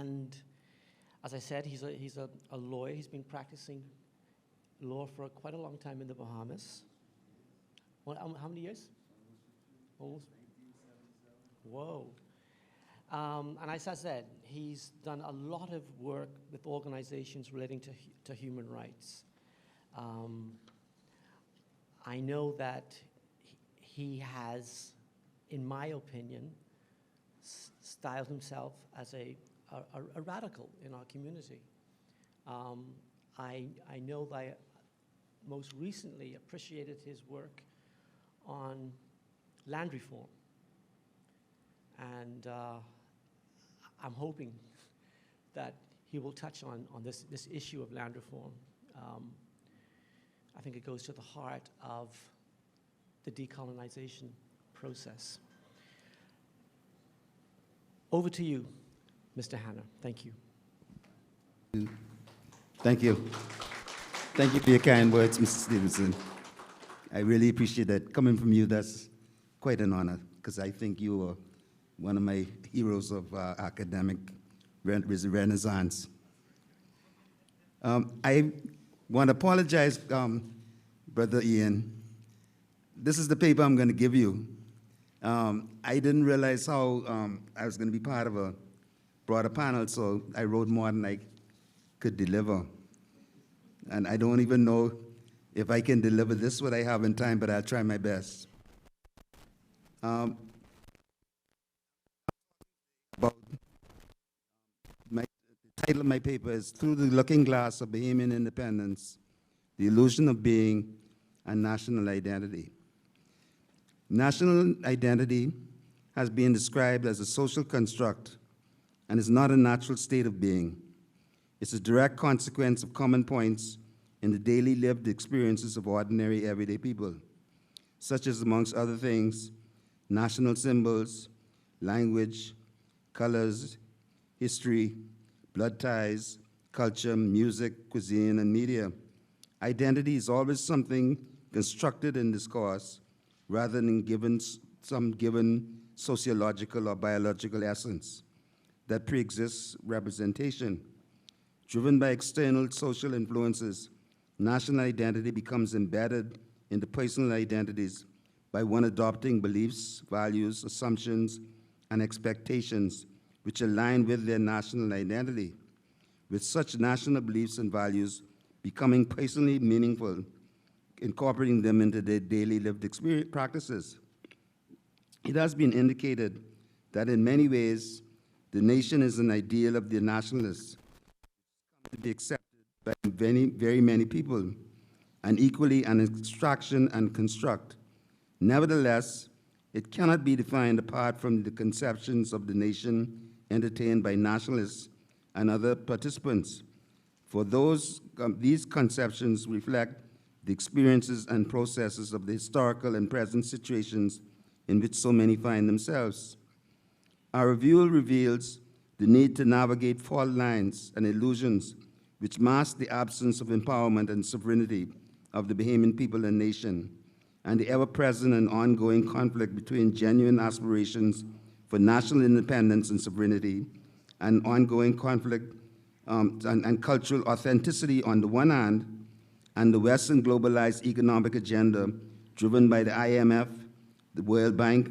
And as I said, he's a lawyer. He's been practicing law for quite a long time in the Bahamas. How many years? Almost. Whoa. And as I said, he's done a lot of work with organizations relating to human rights. I know that he has, in my opinion, styled himself as a radical in our community. I know that I most recently appreciated his work on land reform. And I'm hoping that he will touch on this issue of land reform. I think it goes to the heart of the decolonization process. Over to you, Mr. Hanna. Thank you. Thank you. Thank you for your kind words, Mr. Stevenson. I really appreciate that. Coming from you, that's quite an honor, because I think you are one of my heroes of academic renaissance. I want to apologize, Brother Ian. This is the paper I'm going to give you. I didn't realize how I was going to be part of a broader panel, so I wrote more than I could deliver. And I don't even know if I can deliver this what I have in time, but I'll try my best. The title of my paper is Through the Looking Glass of Bahamian Independence, the Illusion of Being and National Identity. National identity has been described as a social construct and is not a natural state of being. It's a direct consequence of common points in the daily lived experiences of ordinary everyday people, such as, amongst other things, national symbols, language, colors, history, blood ties, culture, music, cuisine, and media. Identity is always something constructed in discourse rather than given some given sociological or biological essence that preexists representation. Driven by external social influences, national identity becomes embedded into personal identities by one adopting beliefs, values, assumptions, and expectations which align with their national identity, with such national beliefs and values becoming personally meaningful, incorporating them into their daily lived experience practices. It has been indicated that in many ways, the nation is an ideal of the nationalists to be accepted by very many people, and equally an extraction and construct. Nevertheless, it cannot be defined apart from the conceptions of the nation entertained by nationalists and other participants. For these conceptions reflect the experiences and processes of the historical and present situations in which so many find themselves. Our review reveals the need to navigate fault lines and illusions which mask the absence of empowerment and sovereignty of the Bahamian people and nation, and the ever-present and ongoing conflict between genuine aspirations for national independence and sovereignty, and ongoing conflict and cultural authenticity on the one hand, and the Western globalized economic agenda driven by the IMF, the World Bank,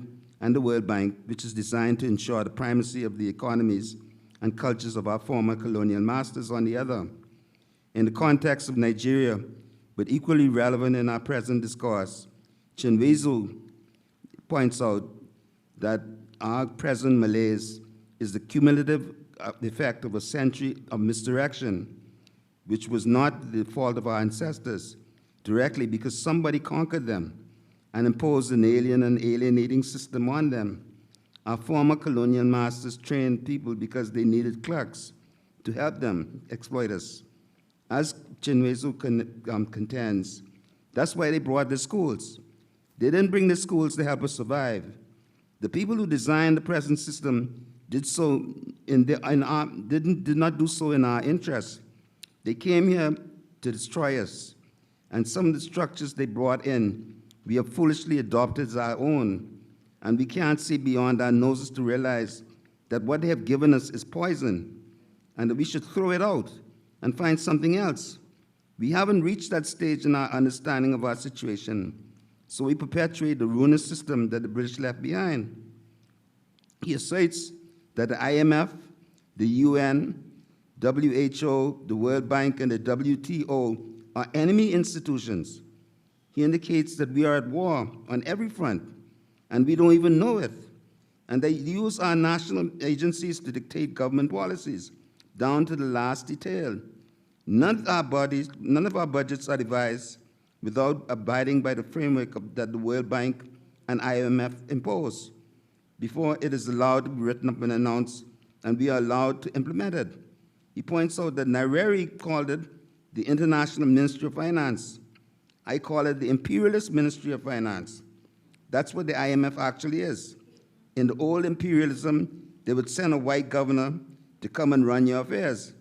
which is designed to ensure the primacy of the economies and cultures of our former colonial masters on the other. In the context of Nigeria, but equally relevant in our present discourse, Chinwezu points out that our present malaise is the cumulative effect of a century of misdirection, which was not the fault of our ancestors directly because somebody conquered them and imposed an alien and alienating system on them. Our former colonial masters trained people because they needed clerks to help them exploit us. As Chinwezu contends, that's why they brought the schools. They didn't bring the schools to help us survive. The people who designed the present system did not do so in our interest. They came here to destroy us, and some of the structures they brought in, we have foolishly adopted as our own, and we can't see beyond our noses to realize that what they have given us is poison. and that we should throw it out and find something else. We haven't reached that stage in our understanding of our situation, so we perpetuate the ruinous system that the British left behind. He asserts that the IMF, the UN, WHO, the World Bank, and the WTO are enemy institutions. He indicates that we are at war on every front, and we don't even know it. And they use our national agencies to dictate government policies, down to the last detail. None of our budgets are devised without abiding by the framework that the World Bank and IMF impose before it is allowed to be written up and announced, and we are allowed to implement it. He points out that Nyerere called it the International Ministry of Finance. I call it the Imperialist Ministry of Finance. That's what the IMF actually is. In the old imperialism, they would send a white governor to come and run your affairs.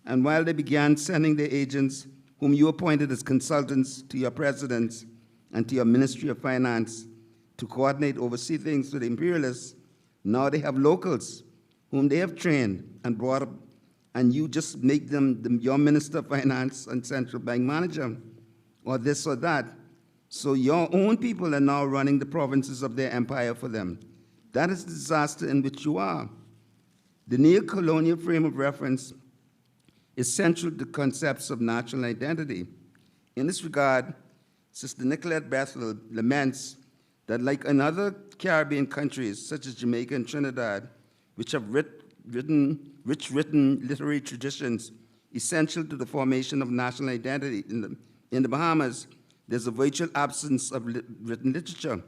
And while they began sending their agents, whom you appointed as consultants to your presidents and to your Ministry of Finance to coordinate, oversee things for the imperialists, now they have locals whom they have trained and brought up, and you just make them your Minister of Finance and Central Bank manager, or this or that. So your own people are now running the provinces of their empire for them. That is the disaster in which you are. The neo-colonial frame of reference is central to concepts of national identity. In this regard, Sister Nicolette Bethel laments that like in other Caribbean countries, such as Jamaica and Trinidad, which have rich written literary traditions essential to the formation of national identity, in the Bahamas, there's a virtual absence of written literature,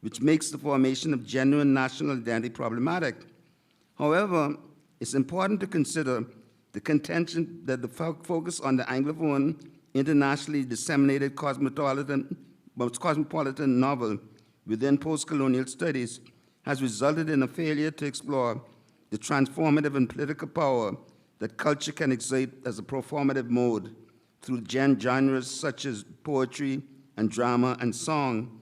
which makes the formation of genuine national identity problematic. However, it's important to consider the contention that the focus on the Anglophone, internationally disseminated cosmopolitan novel within post-colonial studies has resulted in a failure to explore the transformative and political power that culture can exert as a performative mode through genres such as poetry and drama and song.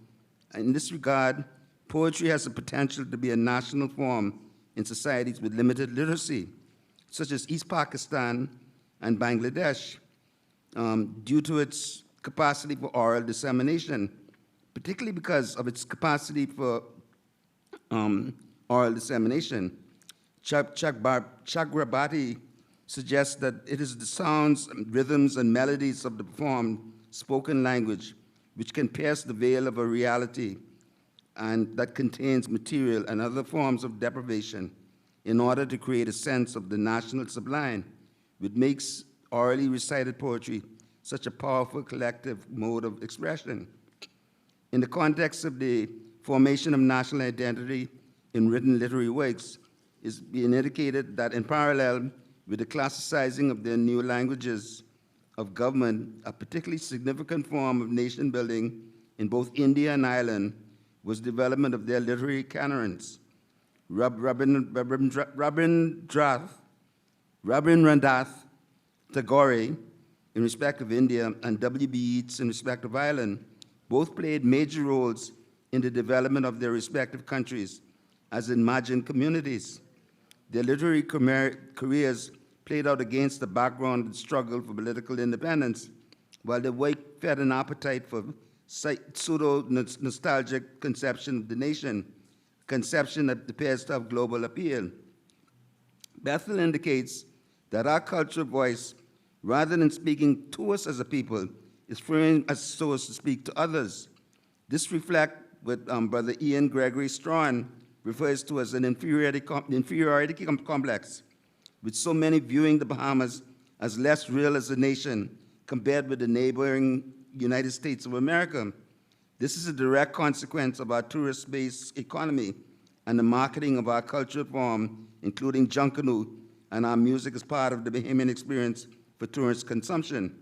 In this regard, poetry has the potential to be a national form in societies with limited literacy, such as East Pakistan and Bangladesh, due to its capacity for oral dissemination, particularly because of its capacity for oral dissemination. Chakrabarti suggests that it is the sounds, rhythms, and melodies of the performed spoken language which can pierce the veil of a reality and that contains material and other forms of deprivation in order to create a sense of the national sublime, which makes orally recited poetry such a powerful collective mode of expression. In the context of the formation of national identity in written literary works, it's being indicated that in parallel with the classicizing of the new languages of government, a particularly significant form of nation building in both India and Ireland was development of their literary canons. Rabindranath Tagore, in respect of India, and W.B. Yeats, in respect of Ireland, both played major roles in the development of their respective countries as imagined communities. Their literary careers played out against the background of the struggle for political independence, while their work fed an appetite for pseudo-nostalgic conception of the nation, a conception that appears to have global appeal. Bethel indicates that our cultural voice, rather than speaking to us as a people, is framed as so as to speak to others. This reflects what Brother Ian Gregory Strawn refers to as an inferiority complex, with so many viewing the Bahamas as less real as a nation compared with the neighboring United States of America. This is a direct consequence of our tourist-based economy and the marketing of our cultural form, including Junkanoo, and our music as part of the Bahamian experience for tourist consumption.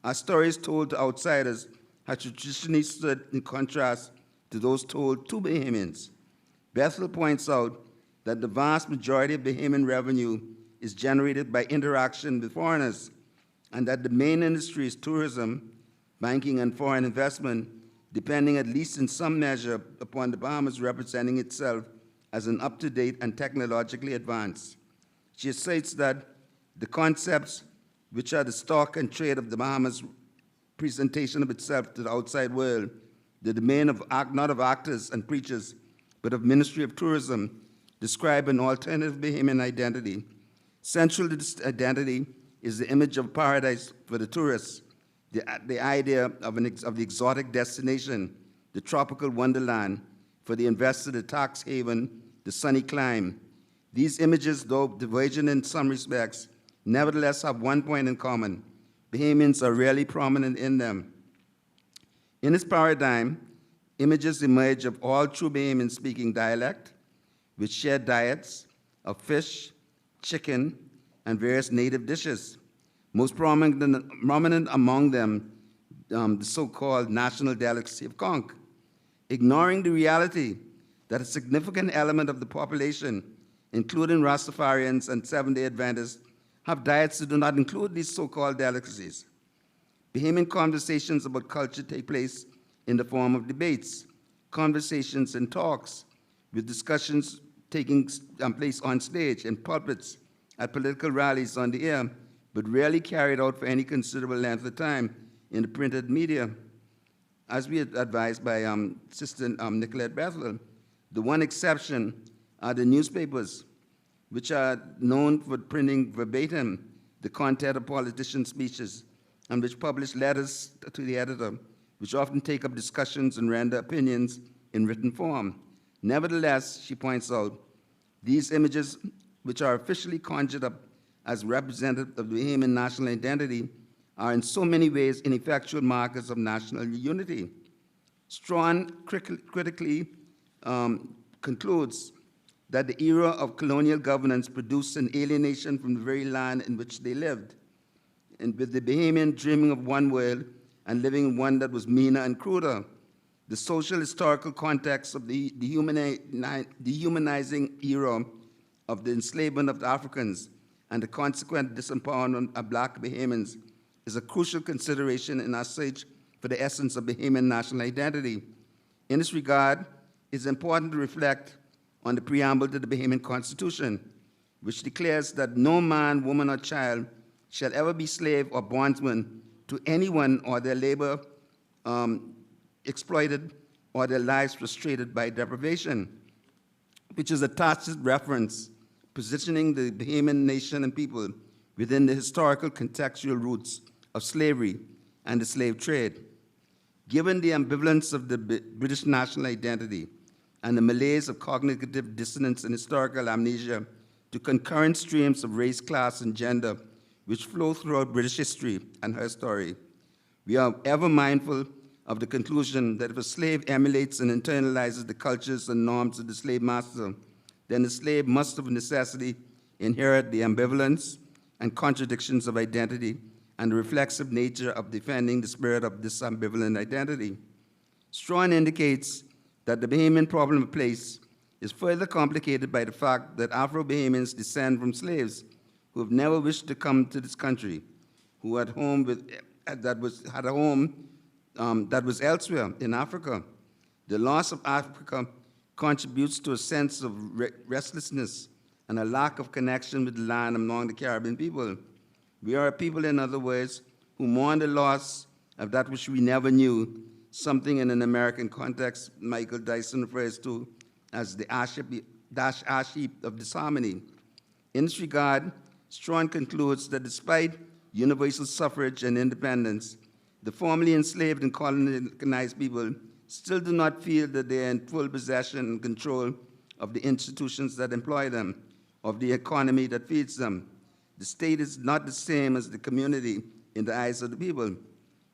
Our stories told to outsiders have traditionally stood in contrast to those told to Bahamians. Bethel points out that the vast majority of Bahamian revenue is generated by interaction with foreigners, and that the main industry is tourism, banking, and foreign investment, depending at least in some measure upon the Bahamas representing itself as an up-to-date and technologically advanced. She states that The concepts which are the stock and trade of the Bahamas presentation of itself to the outside world, the domain of not of actors and preachers, but of Ministry of Tourism, describe an alternative Bahamian identity. Central to this identity is the image of paradise for the tourists, the idea of the exotic destination, the tropical wonderland, for the investor, the tax haven, the sunny clime. These images, though divergent in some respects, nevertheless have one point in common. Bahamians are rarely prominent in them. In this paradigm, images emerge of all true Bahamians speaking dialect, with shared diets of fish, chicken, and various native dishes. Most prominent among them, the so-called national delicacy of conch, ignoring the reality that a significant element of the population, including Rastafarians and Seventh-day Adventists, have diets that do not include these so-called delicacies. Bahamian conversations about culture take place in the form of debates, conversations and talks, with discussions taking place on stage, in pulpits, at political rallies on the air, but rarely carried out for any considerable length of time in the printed media. As we are advised by Sister Nicolette Bethel, the one exception are the newspapers, which are known for printing verbatim the content of politicians' speeches, and which publish letters to the editor, which often take up discussions and render opinions in written form. Nevertheless, she points out, these images, which are officially conjured up as representative of the Bahamian national identity, are in so many ways ineffectual markers of national unity. Strawn critically concludes that the era of colonial governance produced an alienation from the very land in which they lived, and with the Bahamian dreaming of one world and living in one that was meaner and cruder. The social historical context of the dehumanizing era of the enslavement of the Africans and the consequent disempowerment of Black Bahamians is a crucial consideration in our search for the essence of Bahamian national identity. In this regard, it's important to reflect on the preamble to the Bahamian Constitution, which declares that no man, woman, or child shall ever be slave or bondsman to anyone or their labor exploited or their lives frustrated by deprivation, which is a tacit reference positioning the Bahamian nation and people within the historical contextual roots of slavery and the slave trade. Given the ambivalence of the British national identity and the malaise of cognitive dissonance and historical amnesia to concurrent streams of race, class, and gender which flow throughout British history and her story, we are ever mindful of the conclusion that if a slave emulates and internalizes the cultures and norms of the slave master, then the slave must of necessity inherit the ambivalence and contradictions of identity and the reflexive nature of defending the spirit of this ambivalent identity. Strawn indicates that the Bahamian problem of place is further complicated by the fact that Afro-Bahamians descend from slaves who have never wished to come to this country, who had a home that was elsewhere in Africa. The loss of Africa contributes to a sense of restlessness and a lack of connection with the land among the Caribbean people. We are a people, in other words, who mourn the loss of that which we never knew, something in an American context Michael Dyson refers to as the ash heap of disharmony. In this regard, Strawn concludes that despite universal suffrage and independence, the formerly enslaved and colonized people still do not feel that they are in full possession and control of the institutions that employ them, of the economy that feeds them. The state is not the same as the community in the eyes of the people.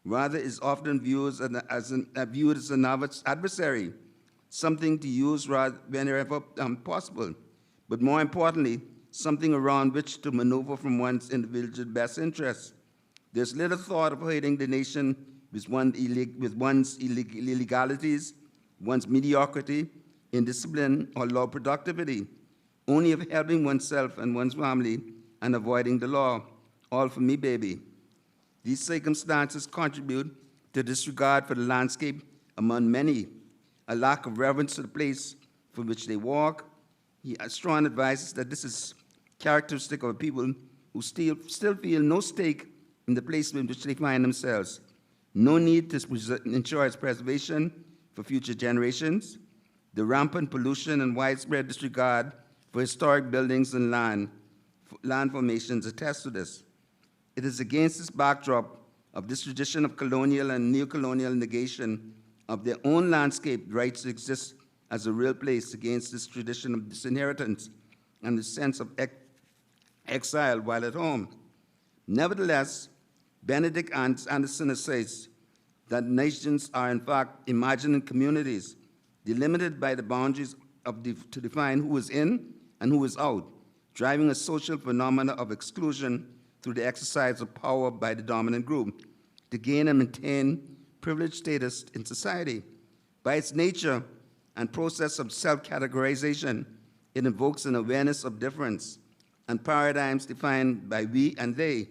Rather, is often viewed as an adversary, something to use whenever possible, but more importantly, something around which to maneuver from one's individual best interests. There's little thought of hurting the nation with one's illegalities, one's mediocrity, indiscipline, or low productivity, only of helping oneself and one's family and avoiding the law. All for me, baby. These circumstances contribute to disregard for the landscape among many, a lack of reverence to the place for which they walk. Strawn advises that this is characteristic of a people who still feel no stake in the place in which they find themselves, no need to ensure its preservation for future generations. The rampant pollution and widespread disregard for historic buildings and land formations attest to this. It is against this backdrop of this tradition of colonial and neo-colonial negation of their own landscape rights to exist as a real place, against this tradition of disinheritance and the sense of exile while at home. Nevertheless, Benedict Anderson says that nations are in fact imagined communities delimited by the boundaries to define who is in and who is out, driving a social phenomena of exclusion through the exercise of power by the dominant group to gain and maintain privileged status in society. By its nature and process of self-categorization, it invokes an awareness of difference and paradigms defined by we and they,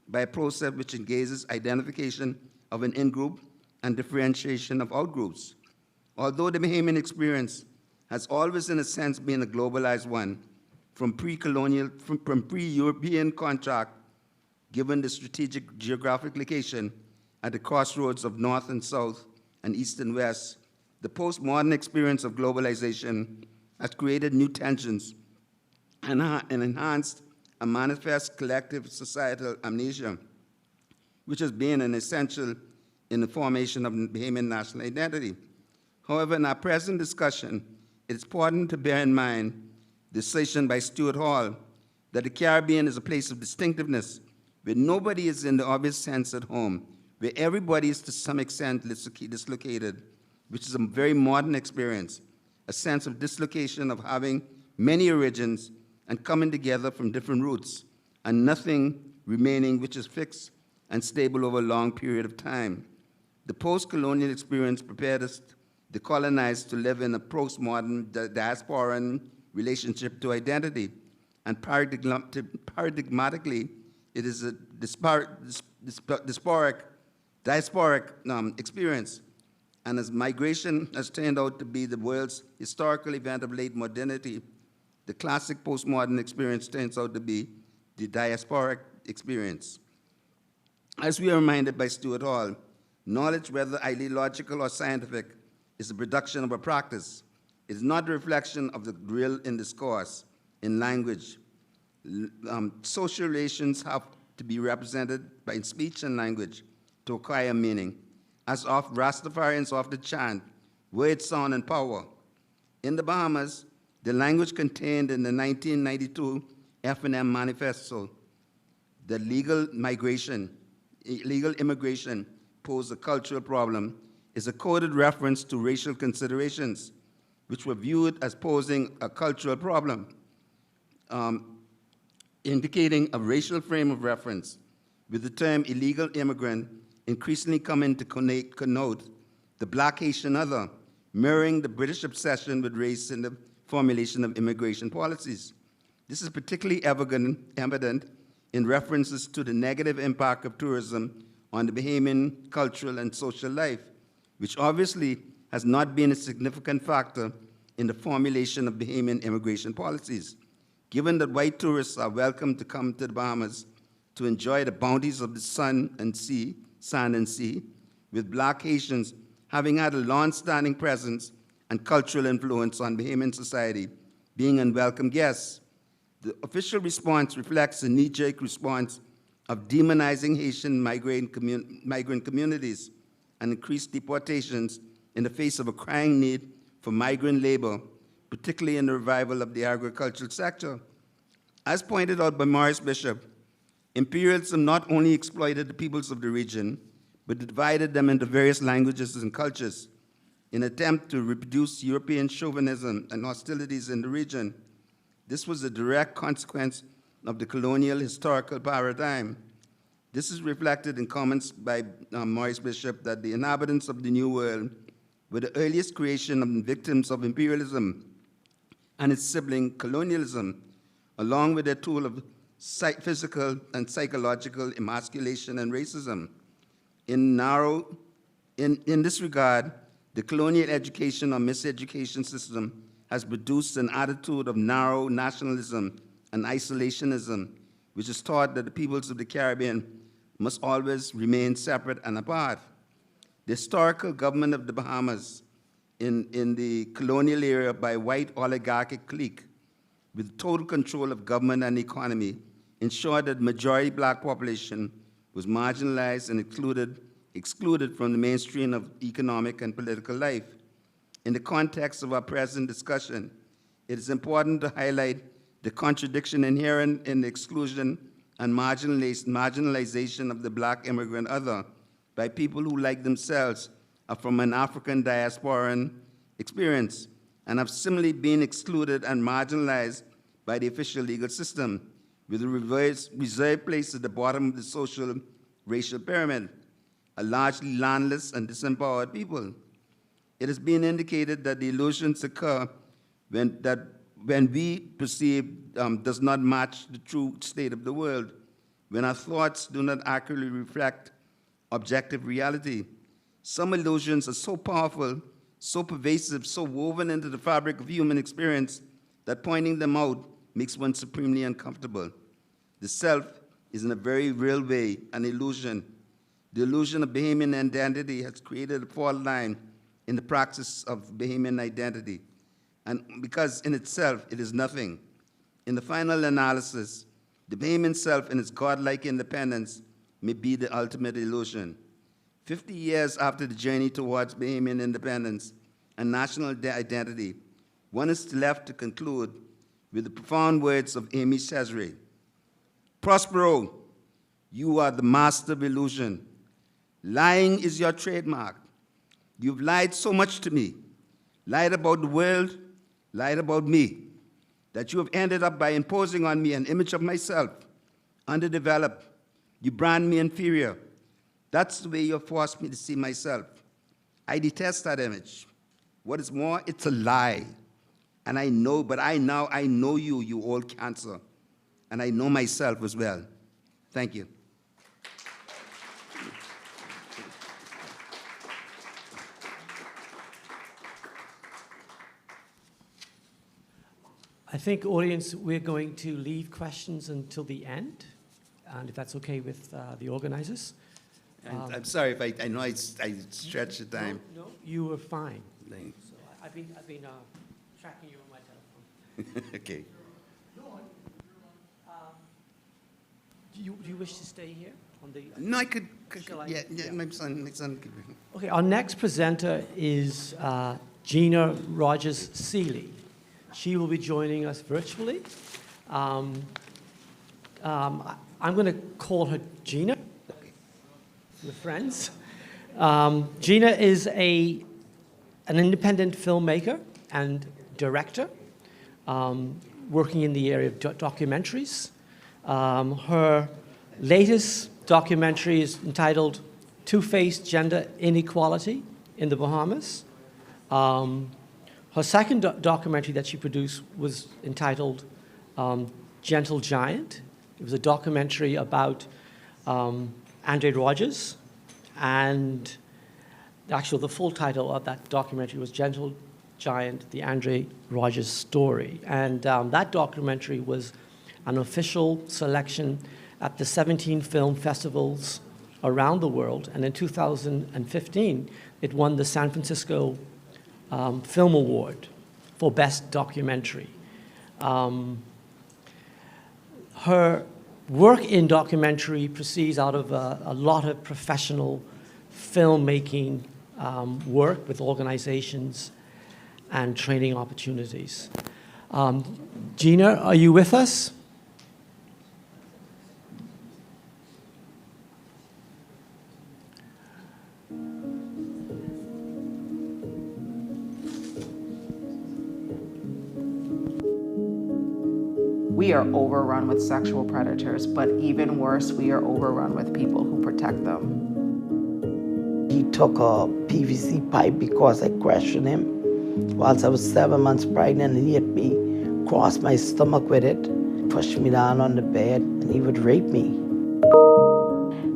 by a process which engages identification of an in-group and differentiation of out-groups. Although the Bahamian experience has always, in a sense, been a globalized one, from pre-European contact, given the strategic geographic location at the crossroads of North and South and East and West, the postmodern experience of globalization has created new tensions and enhanced a manifest collective societal amnesia, which has been an essential in the formation of Bahamian national identity. However, in our present discussion, it is important to bear in mind the station by Stuart Hall that the Caribbean is a place of distinctiveness, where nobody is in the obvious sense at home, where everybody is to some extent dislocated, which is a very modern experience, a sense of dislocation of having many origins and coming together from different roots, and nothing remaining which is fixed and stable over a long period of time. The post-colonial experience prepared us, the colonized, to live in a postmodern diasporan relationship to identity, and paradigmatically, it is a diasporic experience. And as migration has turned out to be the world's historical event of late modernity, the classic postmodern experience turns out to be the diasporic experience. As we are reminded by Stuart Hall, knowledge, whether ideological or scientific, is the production of a practice. It is not a reflection of the real in discourse, in language. Social relations have to be represented by speech and language to acquire meaning. As Rastafarians often chant, word, sound, and power. In the Bahamas, the language contained in the 1992 F&M Manifesto, that illegal immigration posed a cultural problem, is a coded reference to racial considerations, which were viewed as posing a cultural problem, indicating a racial frame of reference, with the term illegal immigrant increasingly coming to connote the Black Haitian other, mirroring the British obsession with race in the formulation of immigration policies. This is particularly evident in references to the negative impact of tourism on the Bahamian cultural and social life, which obviously has not been a significant factor in the formulation of Bahamian immigration policies. Given that white tourists are welcome to come to the Bahamas to enjoy the bounties of the sand and sea, with Black Haitians having had a long-standing presence and cultural influence on Bahamian society, being unwelcome guests. The official response reflects a knee-jerk response of demonizing Haitian migrant communities and increased deportations in the face of a crying need for migrant labor, particularly in the revival of the agricultural sector. As pointed out by Maurice Bishop, imperialism not only exploited the peoples of the region, but divided them into various languages and cultures in an attempt to reproduce European chauvinism and hostilities in the region. This was a direct consequence of the colonial historical paradigm. This is reflected in comments by Maurice Bishop that the inhabitants of the New World were the earliest creation of victims of imperialism and its sibling colonialism, along with their tool of physical and psychological emasculation and racism. In this regard, the colonial education or miseducation system has produced an attitude of narrow nationalism and isolationism, which is taught that the peoples of the Caribbean must always remain separate and apart. The historical government of the Bahamas in the colonial era by white oligarchic clique with total control of government and economy ensured that the majority black population was marginalized and excluded from the mainstream of economic and political life. In the context of our present discussion, it is important to highlight the contradiction inherent in the exclusion and marginalization of the black immigrant other by people who, like themselves, are from an African diasporan experience and have similarly been excluded and marginalized by the official legal system, with a reserved place at the bottom of the social racial pyramid, a largely landless and disempowered people. It has been indicated that the illusions occur when we perceive does not match the true state of the world, when our thoughts do not accurately reflect objective reality. Some illusions are so powerful, so pervasive, so woven into the fabric of human experience that pointing them out makes one supremely uncomfortable. The self is in a very real way an illusion. The illusion of Bahamian identity has created a fault line in the practice of Bahamian identity, and because in itself it is nothing. In the final analysis, the Bahamian self in its godlike independence may be the ultimate illusion. 50 years after the journey towards Bahamian independence and national identity, one is left to conclude with the profound words of Amy Cesare. Prospero, you are the master of illusion. Lying is your trademark. You've lied so much to me, lied about the world, lied about me, that you have ended up by imposing on me an image of myself, underdeveloped. You brand me inferior. That's the way you have forced me to see myself. I detest that image. What is more, it's a lie. And I know, but I know you, you old cancer. And I know myself as well. Thank you. I think, audience, we're going to leave questions until the end, and if that's okay with the organizers. And I'm sorry if I know I stretched the time. No, you were fine. Thanks. So I've been tracking you on my telephone. Okay. Do you wish to stay here on the? No, I could Yeah. my son could. Okay, our next presenter is Gina Rogers-Seeley. She will be joining us virtually. I'm going to call her Gina. We're friends. Gina is an independent filmmaker and director working in the area of documentaries. Her latest documentary is entitled Two-Faced Gender Inequality in the Bahamas. Her second documentary that she produced was entitled Gentle Giant. It was a documentary about Andre Rogers, and the full title of that documentary was Gentle Giant, the Andre Rogers Story. And that documentary was an official selection at the 17 film festivals around the world, and in 2015, it won the San Francisco Film Award for Best Documentary. Her work in documentary proceeds out of a lot of professional filmmaking work with organizations and training opportunities. Gina, are you with us? We are overrun with sexual predators, but even worse, we are overrun with people who protect them. He took a PVC pipe because I questioned him whilst I was 7 months pregnant, and he hit me across my stomach with it, pushed me down on the bed, and he would rape me.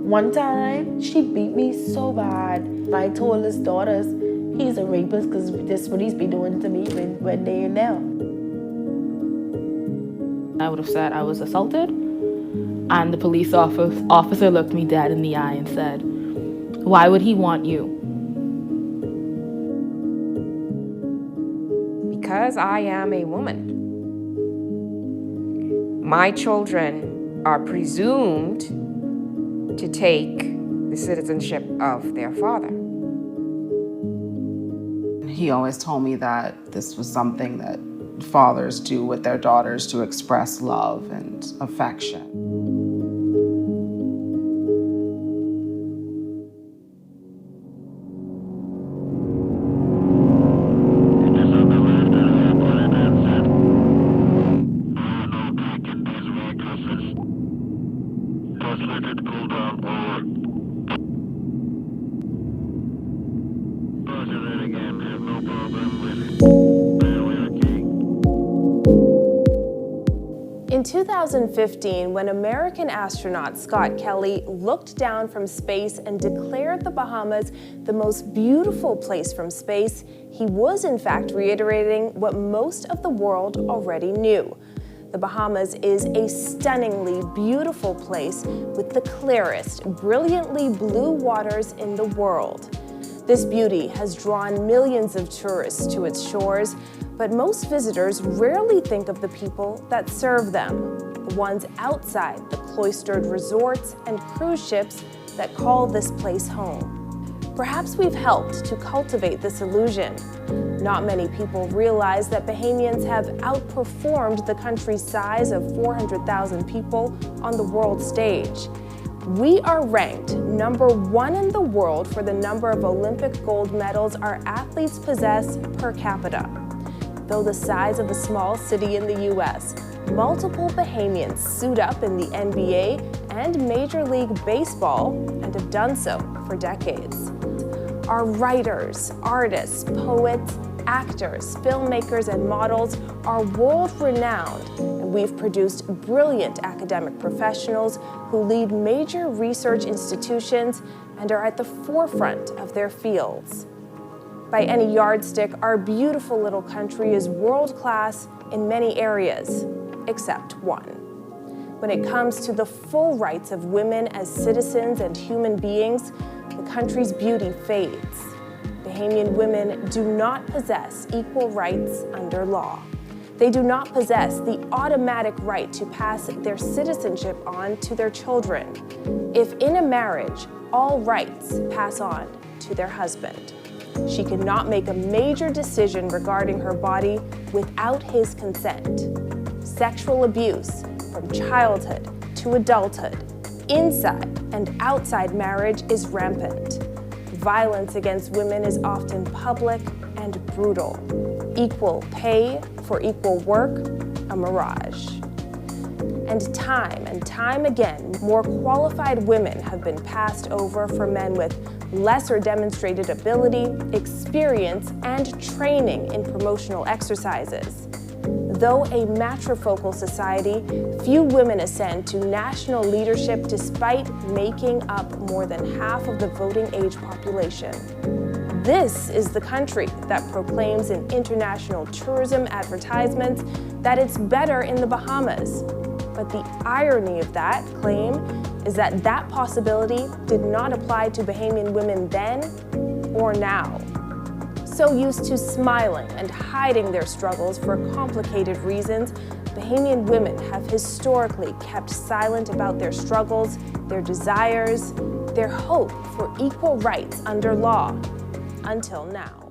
One time, she beat me so bad. I told his daughters, he's a rapist because this is what he's been doing to me when they're in there. I would have said I was assaulted, And the police officer looked me dead in the eye and said, "Why would he want you?" Because I am a woman, my children are presumed to take the citizenship of their father. He always told me that this was something that fathers do with their daughters to express love and affection. In 2015, when American astronaut Scott Kelly looked down from space and declared the Bahamas the most beautiful place from space, he was in fact reiterating what most of the world already knew. The Bahamas is a stunningly beautiful place with the clearest, brilliantly blue waters in the world. This beauty has drawn millions of tourists to its shores, but most visitors rarely think of the people that serve them, the ones outside the cloistered resorts and cruise ships that call this place home. Perhaps we've helped to cultivate this illusion. Not many people realize that Bahamians have outperformed the country's size of 400,000 people on the world stage. We are ranked #1 in the world for the number of Olympic gold medals our athletes possess per capita. Though the size of a small city in the US, multiple Bahamians suit up in the NBA and Major League Baseball and have done so for decades. Our writers, artists, poets, actors, filmmakers, and models are world-renowned, and we've produced brilliant academic professionals who lead major research institutions and are at the forefront of their fields. By any yardstick, our beautiful little country is world-class in many areas, except one. When it comes to the full rights of women as citizens and human beings, the country's beauty fades. Bahamian women do not possess equal rights under law. They do not possess the automatic right to pass their citizenship on to their children. If in a marriage, all rights pass on to their husband. She cannot make a major decision regarding her body without his consent. Sexual abuse, from childhood to adulthood, inside and outside marriage, is rampant. Violence against women is often public and brutal. Equal pay for equal work, a mirage. And time again, more qualified women have been passed over for men with lesser demonstrated ability, experience, and training in promotional exercises. Though a matrifocal society, few women ascend to national leadership despite making up more than half of the voting age population. This is the country that proclaims in international tourism advertisements that it's better in the Bahamas. But the irony of that claim is that that possibility did not apply to Bahamian women then or now. So used to smiling and hiding their struggles for complicated reasons, Bahamian women have historically kept silent about their struggles, their desires, their hope for equal rights under law, until now.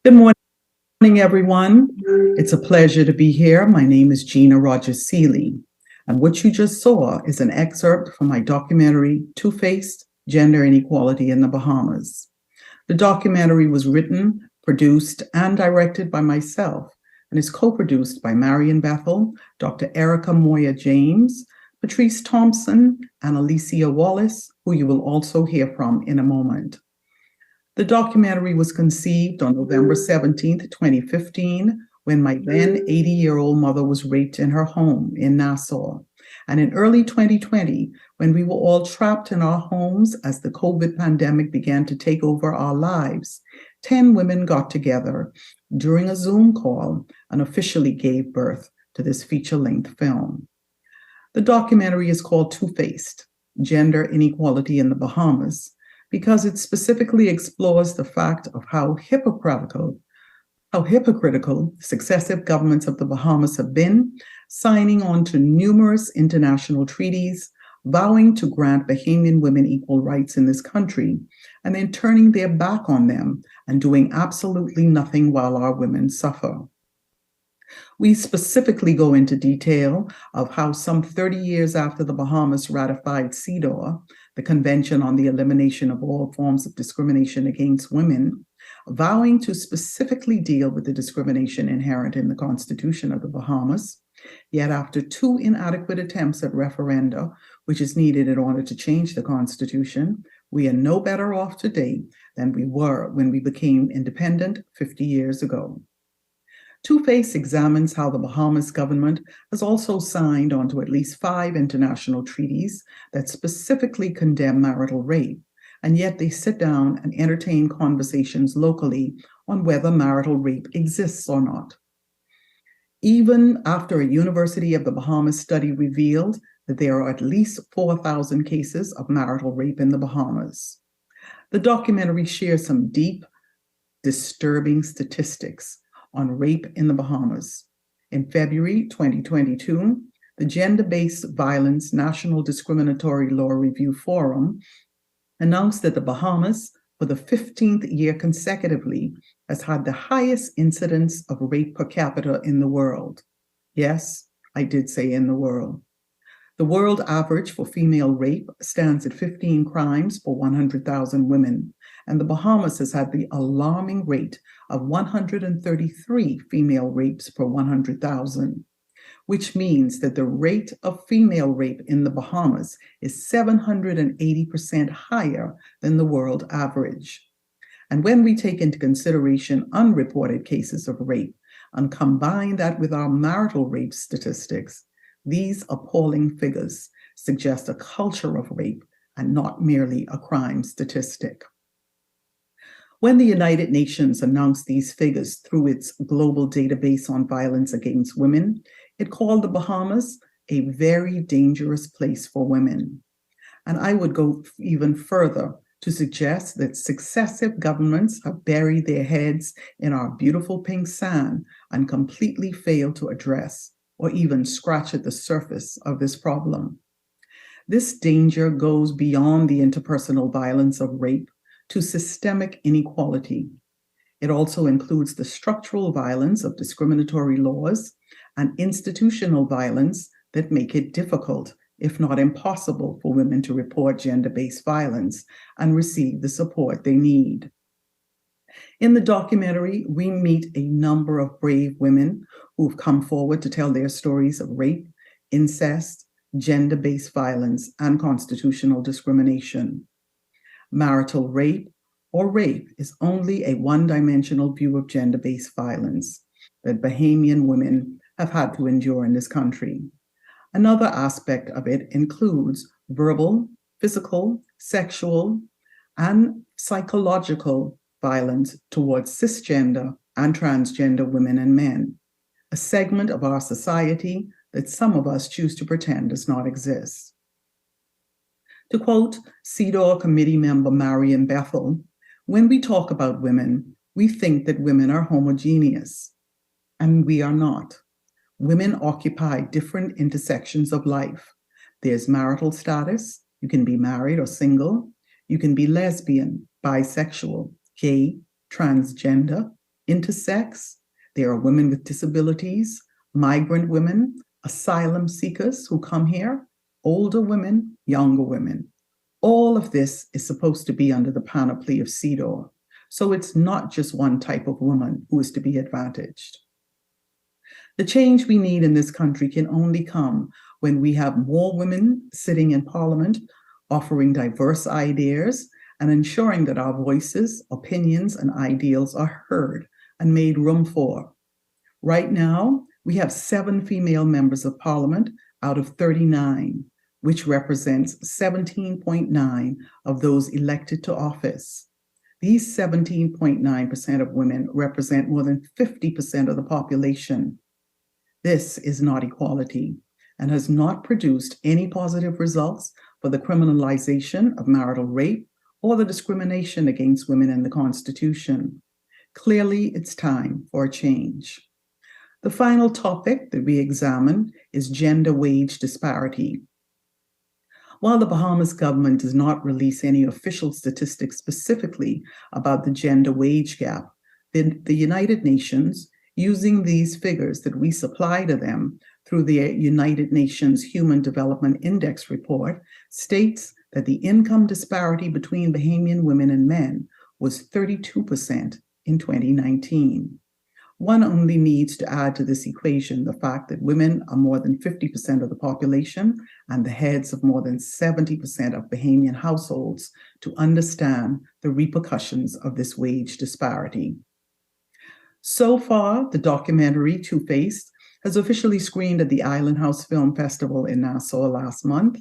Good morning, everyone. It's a pleasure to be here. My name is Gina Rogers Seeley, and what you just saw is an excerpt from my documentary, Two-Faced: Gender Inequality in the Bahamas. The documentary was written, produced, and directed by myself, and is co-produced by Marion Bethel, Dr. Erica Moya James, Patrice Thompson, and Alicia Wallace, who you will also hear from in a moment. The documentary was conceived on November 17th, 2015, when my then 80-year-old mother was raped in her home in Nassau. And in early 2020, when we were all trapped in our homes as the COVID pandemic began to take over our lives, 10 women got together during a Zoom call and officially gave birth to this feature-length film. The documentary is called Two-Faced: Gender Inequality in the Bahamas, because it specifically explores the fact of how hypocritical successive governments of the Bahamas have been, signing on to numerous international treaties, vowing to grant Bahamian women equal rights in this country, and then turning their back on them and doing absolutely nothing while our women suffer. We specifically go into detail of how some 30 years after the Bahamas ratified CEDAW, the Convention on the Elimination of All Forms of Discrimination Against Women, vowing to specifically deal with the discrimination inherent in the Constitution of the Bahamas, yet after 2 inadequate attempts at referenda, which is needed in order to change the Constitution, we are no better off today than we were when we became independent 50 years ago. Two-Face examines how the Bahamas government has also signed onto at least 5 international treaties that specifically condemn marital rape, and yet they sit down and entertain conversations locally on whether marital rape exists or not. Even after a University of the Bahamas study revealed that there are at least 4,000 cases of marital rape in the Bahamas. The documentary shares some deep, disturbing statistics on rape in the Bahamas. In February 2022, the Gender-Based Violence National Discriminatory Law Review Forum announced that the Bahamas, for the 15th year consecutively, has had the highest incidence of rape per capita in the world. Yes, I did say in the world. The world average for female rape stands at 15 crimes per 100,000 women, and the Bahamas has had the alarming rate of 133 female rapes per 100,000, which means that the rate of female rape in the Bahamas is 780% higher than the world average. And when we take into consideration unreported cases of rape and combine that with our marital rape statistics, these appalling figures suggest a culture of rape and not merely a crime statistic. When the United Nations announced these figures through its global database on violence against women, it called the Bahamas a very dangerous place for women. And I would go even further to suggest that successive governments have buried their heads in our beautiful pink sand and completely failed to address or even scratch at the surface of this problem. This danger goes beyond the interpersonal violence of rape to systemic inequality. It also includes the structural violence of discriminatory laws and institutional violence that make it difficult, if not impossible, for women to report gender-based violence and receive the support they need. In the documentary, we meet a number of brave women who've come forward to tell their stories of rape, incest, gender-based violence, and constitutional discrimination. Marital rape or rape is only a one-dimensional view of gender-based violence that Bahamian women have had to endure in this country. Another aspect of it includes verbal, physical, sexual, and psychological violence towards cisgender and transgender women and men, a segment of our society that some of us choose to pretend does not exist. To quote CEDAW committee member Marion Bethel, when we talk about women, we think that women are homogeneous, and we are not. Women occupy different intersections of life. There's marital status. You can be married or single. You can be lesbian, bisexual, gay, transgender, intersex. There are women with disabilities, migrant women, asylum seekers who come here, older women, younger women. All of this is supposed to be under the panoply of CEDAW. So it's not just one type of woman who is to be advantaged. The change we need in this country can only come when we have more women sitting in Parliament, offering diverse ideas, and ensuring that our voices, opinions, and ideals are heard and made room for. Right now, we have 7 female members of Parliament out of 39, which represents 17.9% of those elected to office. These 17.9% of women represent more than 50% of the population. This is not equality and has not produced any positive results for the criminalization of marital rape or the discrimination against women in the Constitution. Clearly, it's time for a change. The final topic that we examine is gender wage disparity. While the Bahamas government does not release any official statistics specifically about the gender wage gap, the United Nations, using these figures that we supply to them through the United Nations Human Development Index report, states that the income disparity between Bahamian women and men was 32% in 2019. One only needs to add to this equation the fact that women are more than 50% of the population and the heads of more than 70% of Bahamian households to understand the repercussions of this wage disparity. So far, the documentary Two-Faced has officially screened at the Island House Film Festival in Nassau last month,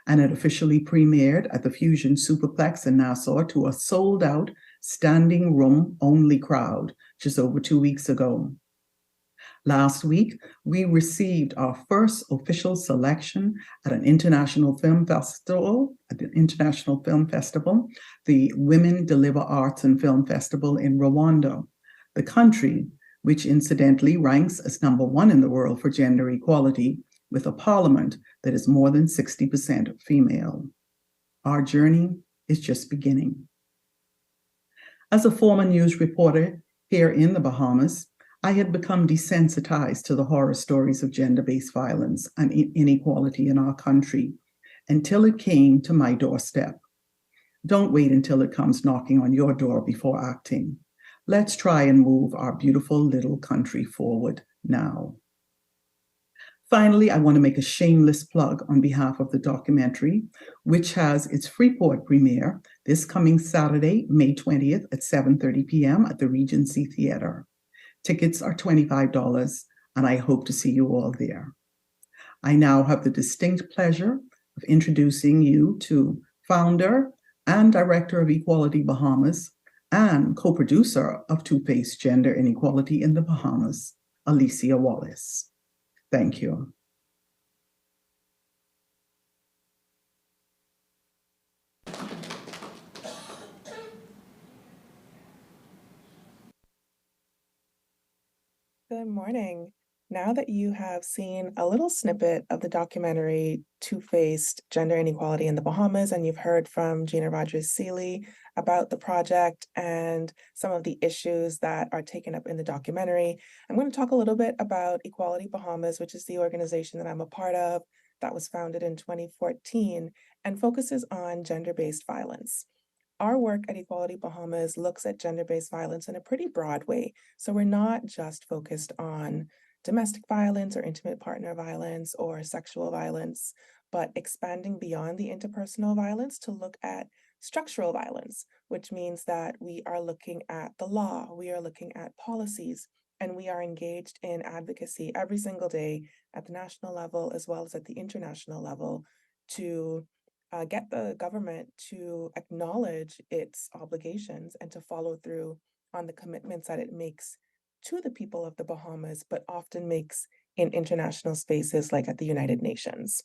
and it officially premiered at the Fusion Superplex in Nassau to a sold-out standing room only crowd just over 2 weeks ago. Last week, we received our first official selection at an international film festival, the Women Deliver Arts and Film Festival in Rwanda, the country which incidentally ranks as number 1 in the world for gender equality, with a parliament that is more than 60% female. Our journey is just beginning. As a former news reporter here in the Bahamas, I had become desensitized to the horror stories of gender-based violence and inequality in our country until it came to my doorstep. Don't wait until it comes knocking on your door before acting. Let's try and move our beautiful little country forward now. Finally, I want to make a shameless plug on behalf of the documentary, which has its Freeport premiere this coming Saturday, May 20th at 7:30 p.m. at the Regency Theater. Tickets are $25, and I hope to see you all there. I now have the distinct pleasure of introducing you to founder and director of Equality Bahamas and co-producer of Two-Faced Gender Inequality in the Bahamas, Alicia Wallace. Thank you. Good morning. Now that you have seen a little snippet of the documentary Two-Faced Gender Inequality in the Bahamas, and you've heard from Gina Rogers-Seeley about the project and some of the issues that are taken up in the documentary, I'm going to talk a little bit about Equality Bahamas, which is the organization that I'm a part of that was founded in 2014 and focuses on gender-based violence. Our work at Equality Bahamas looks at gender-based violence in a pretty broad way. So we're not just focused on domestic violence or intimate partner violence or sexual violence, but expanding beyond the interpersonal violence to look at structural violence, which means that we are looking at the law, we are looking at policies, and we are engaged in advocacy every single day at the national level as well as at the international level to get the government to acknowledge its obligations and to follow through on the commitments that it makes to the people of the Bahamas, but often makes in international spaces like at the United Nations.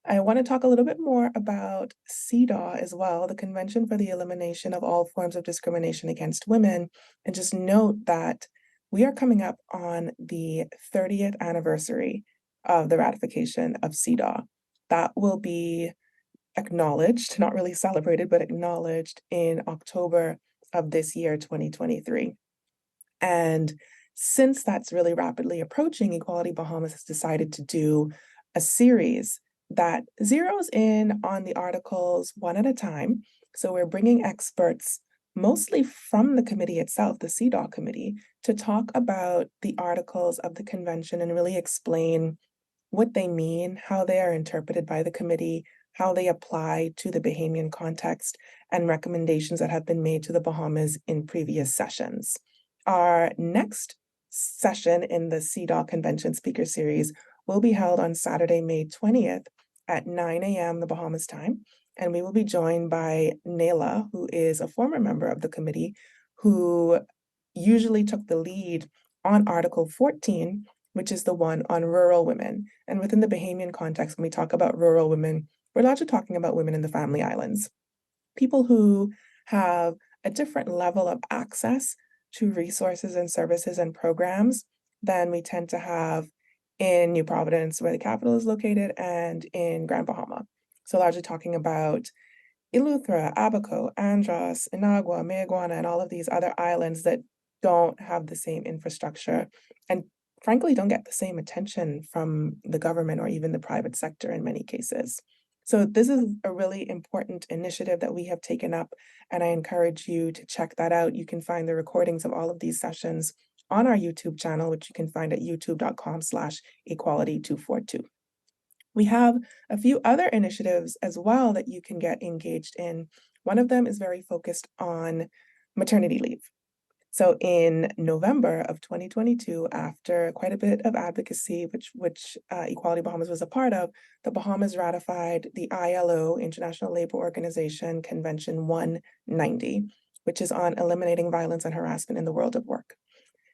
I want to talk a little bit more about CEDAW as well, the Convention for the Elimination of All Forms of Discrimination Against Women, and just note that we are coming up on the 30th anniversary of the ratification of CEDAW. That will be acknowledged, not really celebrated, but acknowledged in October of this year, 2023. And since that's really rapidly approaching, Equality Bahamas has decided to do a series that zeroes in on the articles one at a time. So we're bringing experts mostly from the committee itself, the CDAW committee, to talk about the articles of the convention and really explain what they mean, how they are interpreted by the committee, how they apply to the Bahamian context, and recommendations that have been made to the Bahamas in previous sessions. Our next session in the CDAW Convention Speaker Series will be held on Saturday, May 20th at 9 a.m. the Bahamas time, and we will be joined by Nayla, who is a former member of the committee, who usually took the lead on Article 14, which is the one on rural women. And within the Bahamian context, when we talk about rural women, we're largely talking about women in the Family Islands, people who have a different level of access to resources and services and programs than we tend to have in New Providence, where the capital is located, and in Grand Bahama. So largely talking about Eleuthera, Abaco, Andros, Inagua, Mayaguana, and all of these other islands that don't have the same infrastructure and frankly don't get the same attention from the government or even the private sector in many cases. So this is a really important initiative that we have taken up, and I encourage you to check that out. You can find the recordings of all of these sessions on our YouTube channel, which you can find at youtube.com/equality242. We have a few other initiatives as well that you can get engaged in. One of them is very focused on maternity leave. So in November of 2022, after quite a bit of advocacy, which Equality Bahamas was a part of, the Bahamas ratified the ILO, International Labor Organization Convention 190, which is on eliminating violence and harassment in the world of work.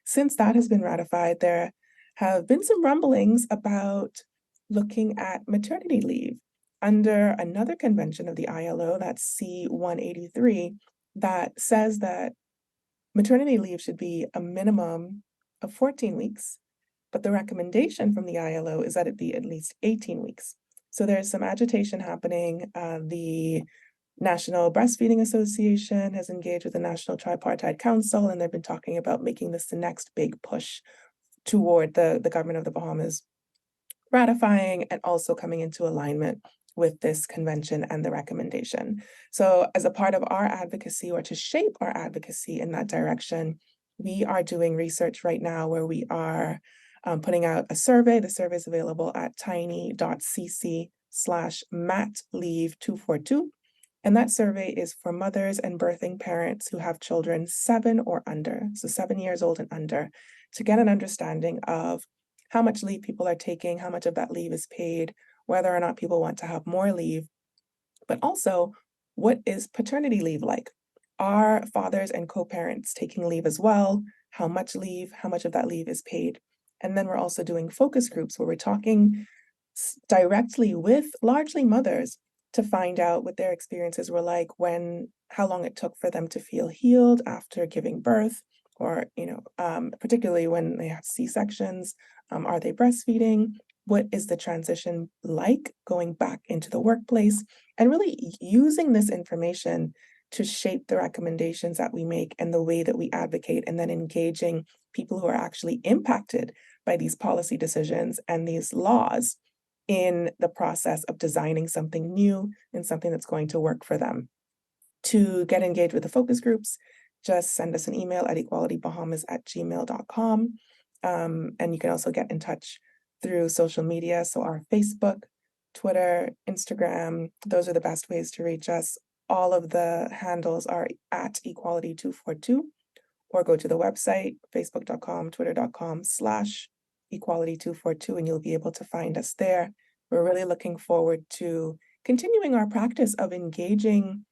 Since that has been ratified, there have been some rumblings about looking at maternity leave under another convention of the ILO, that's C-183, that says that maternity leave should be a minimum of 14 weeks, but the recommendation from the ILO is that it be at least 18 weeks. So there's some agitation happening. The National Breastfeeding Association has engaged with the National Tripartite Council, and they've been talking about making this the next big push toward the government of the Bahamas ratifying and also coming into alignment with this convention and the recommendation. So as a part of our advocacy, or to shape our advocacy in that direction, we are doing research right now where we are putting out a survey. The survey is available at tiny.cc/matleave242. And that survey is for mothers and birthing parents who have children 7 or under, so 7 years old and under, to get an understanding of how much leave people are taking, how much of that leave is paid, whether or not people want to have more leave, but also what is paternity leave like? Are fathers and co-parents taking leave as well? How much leave, how much of that leave is paid? And then we're also doing focus groups where we're talking directly with largely mothers to find out what their experiences were like how long it took for them to feel healed after giving birth, or, particularly when they have C-sections. Are they breastfeeding? What is the transition like going back into the workplace? And really using this information to shape the recommendations that we make and the way that we advocate, and then engaging people who are actually impacted by these policy decisions and these laws in the process of designing something new and something that's going to work for them. To get engaged with the focus groups, just send us an email at equalitybahamas@gmail.com. And you can also get in touch through social media. So our Facebook, Twitter, Instagram, those are the best ways to reach us. All of the handles are at equality242, or go to the website, facebook.com, twitter.com/equality242, and you'll be able to find us there. We're really looking forward to continuing our practice of engaging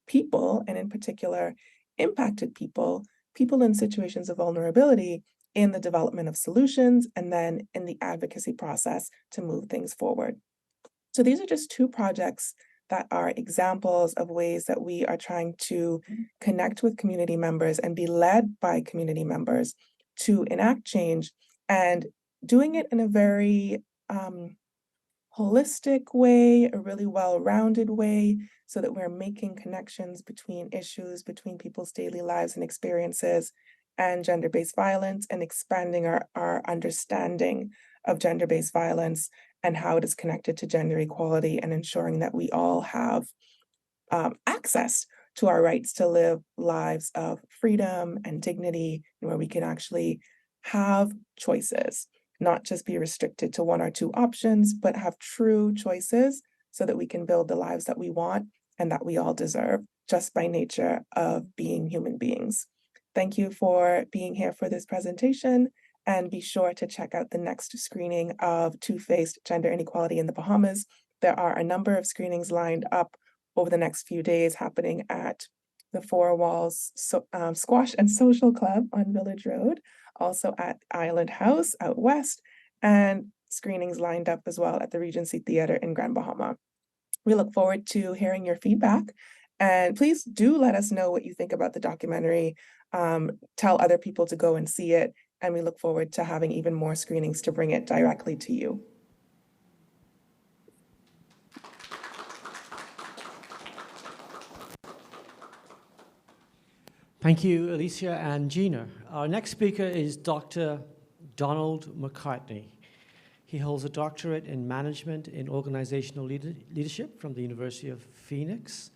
people, and in particular, impacted people in situations of vulnerability, in the development of solutions, and then in the advocacy process to move things forward. So these are just 2 projects that are examples of ways that we are trying to connect with community members and be led by community members to enact change, and doing it in a very holistic way, a really well-rounded way, so that we're making connections between issues, between people's daily lives and experiences, and gender-based violence, and expanding our understanding of gender-based violence and how it is connected to gender equality, and ensuring that we all have access to our rights to live lives of freedom and dignity, and where we can actually have choices, not just be restricted to one or two options, but have true choices so that we can build the lives that we want and that we all deserve just by nature of being human beings. Thank you for being here for this presentation, and be sure to check out the next screening of Two-Faced Gender Inequality in the Bahamas. There are a number of screenings lined up over the next few days happening at the Four Walls Squash and Social Club on Village Road, also at Island House out west, and screenings lined up as well at the Regency Theater in Grand Bahama. We look forward to hearing your feedback, and please do let us know what you think about the documentary. Tell other people to go and see it, and we look forward to having even more screenings to bring it directly to you. Thank you, Alicia and Gina. Our next speaker is Dr. Donald McCartney. He holds a doctorate in management in organizational leadership from the University of Phoenix.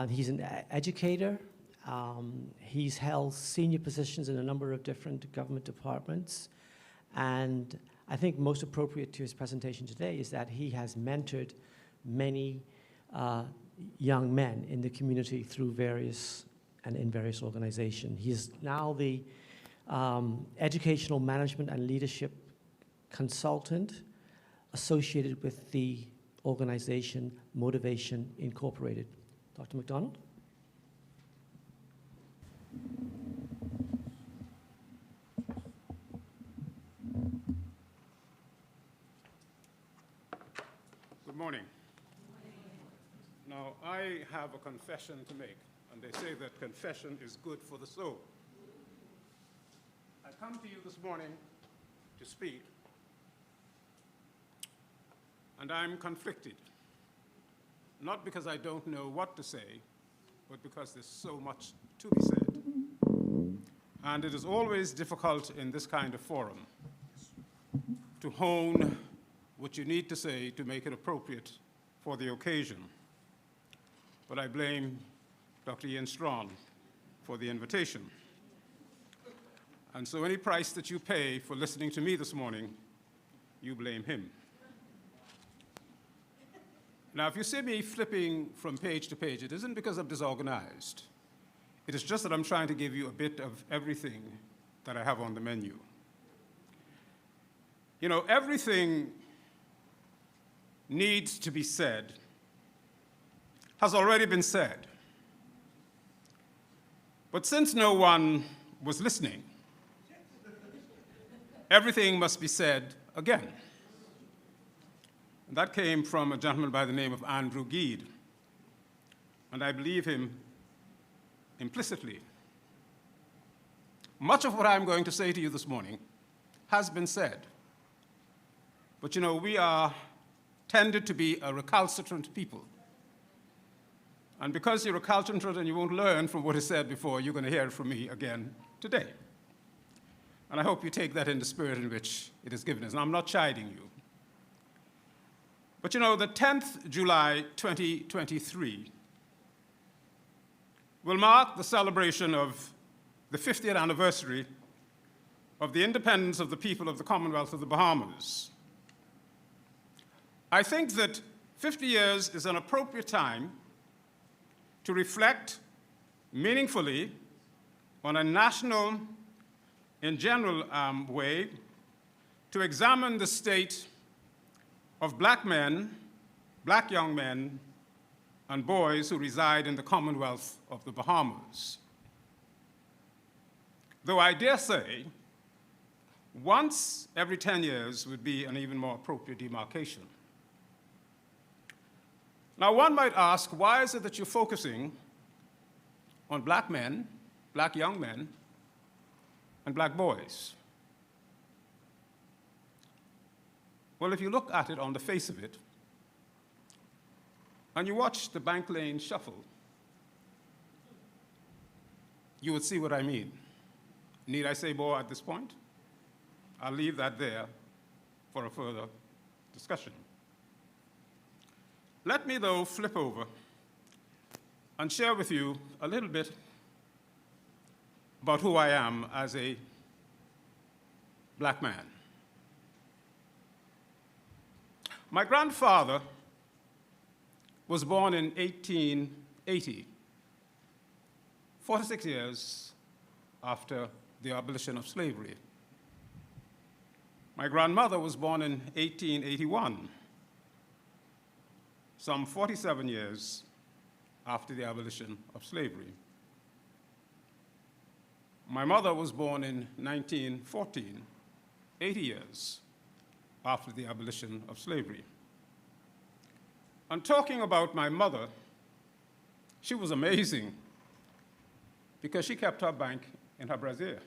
He's an educator. He's held senior positions in a number of different government departments. And I think most appropriate to his presentation today is that he has mentored many young men in the community through various organizations. He is now the educational management and leadership consultant associated with the organization Motivation Incorporated. Dr. McDonald? Good morning. Now, I have a confession to make, and they say that confession is good for the soul. I come to you this morning to speak, and I'm conflicted, not because I don't know what to say, but because there's so much to be said. And it is always difficult in this kind of forum to hone what you need to say to make it appropriate for the occasion. But I blame Dr. Ian Strachan for the invitation. And so any price that you pay for listening to me this morning, you blame him. Now, if you see me flipping from page to page, it isn't because I'm disorganized. It is just that I'm trying to give you a bit of everything that I have on the menu. You know, everything needs to be said has already been said. But since no one was listening, everything must be said again. And that came from a gentleman by the name of Andrew Gide, and I believe him implicitly. Much of what I'm going to say to you this morning has been said. But you know, we are tended to be a recalcitrant people. And because you're recalcitrant and you won't learn from what is said before, you're going to hear it from me again today. And I hope you take that in the spirit in which it is given us. And I'm not chiding you. But you know, the 10th July 2023 will mark the celebration of the 50th anniversary of the independence of the people of the Commonwealth of the Bahamas. I think that 50 years is an appropriate time to reflect meaningfully on a national, in general way, to examine the state of black men, black young men, and boys who reside in the Commonwealth of the Bahamas. Though I dare say, once every 10 years would be an even more appropriate demarcation. Now, one might ask, why is it that you're focusing on black men, black young men, and black boys? Well, if you look at it on the face of it, and you watch the Bank Lane Shuffle, you would see what I mean. Need I say more at this point? I'll leave that there for a further discussion. Let me, though, flip over and share with you a little bit about who I am as a black man. My grandfather was born in 1880, 46 years after the abolition of slavery. My grandmother was born in 1881, some 47 years after the abolition of slavery. My mother was born in 1914, 80 years after the abolition of slavery. And talking about my mother, she was amazing because she kept her bank in her brassiere.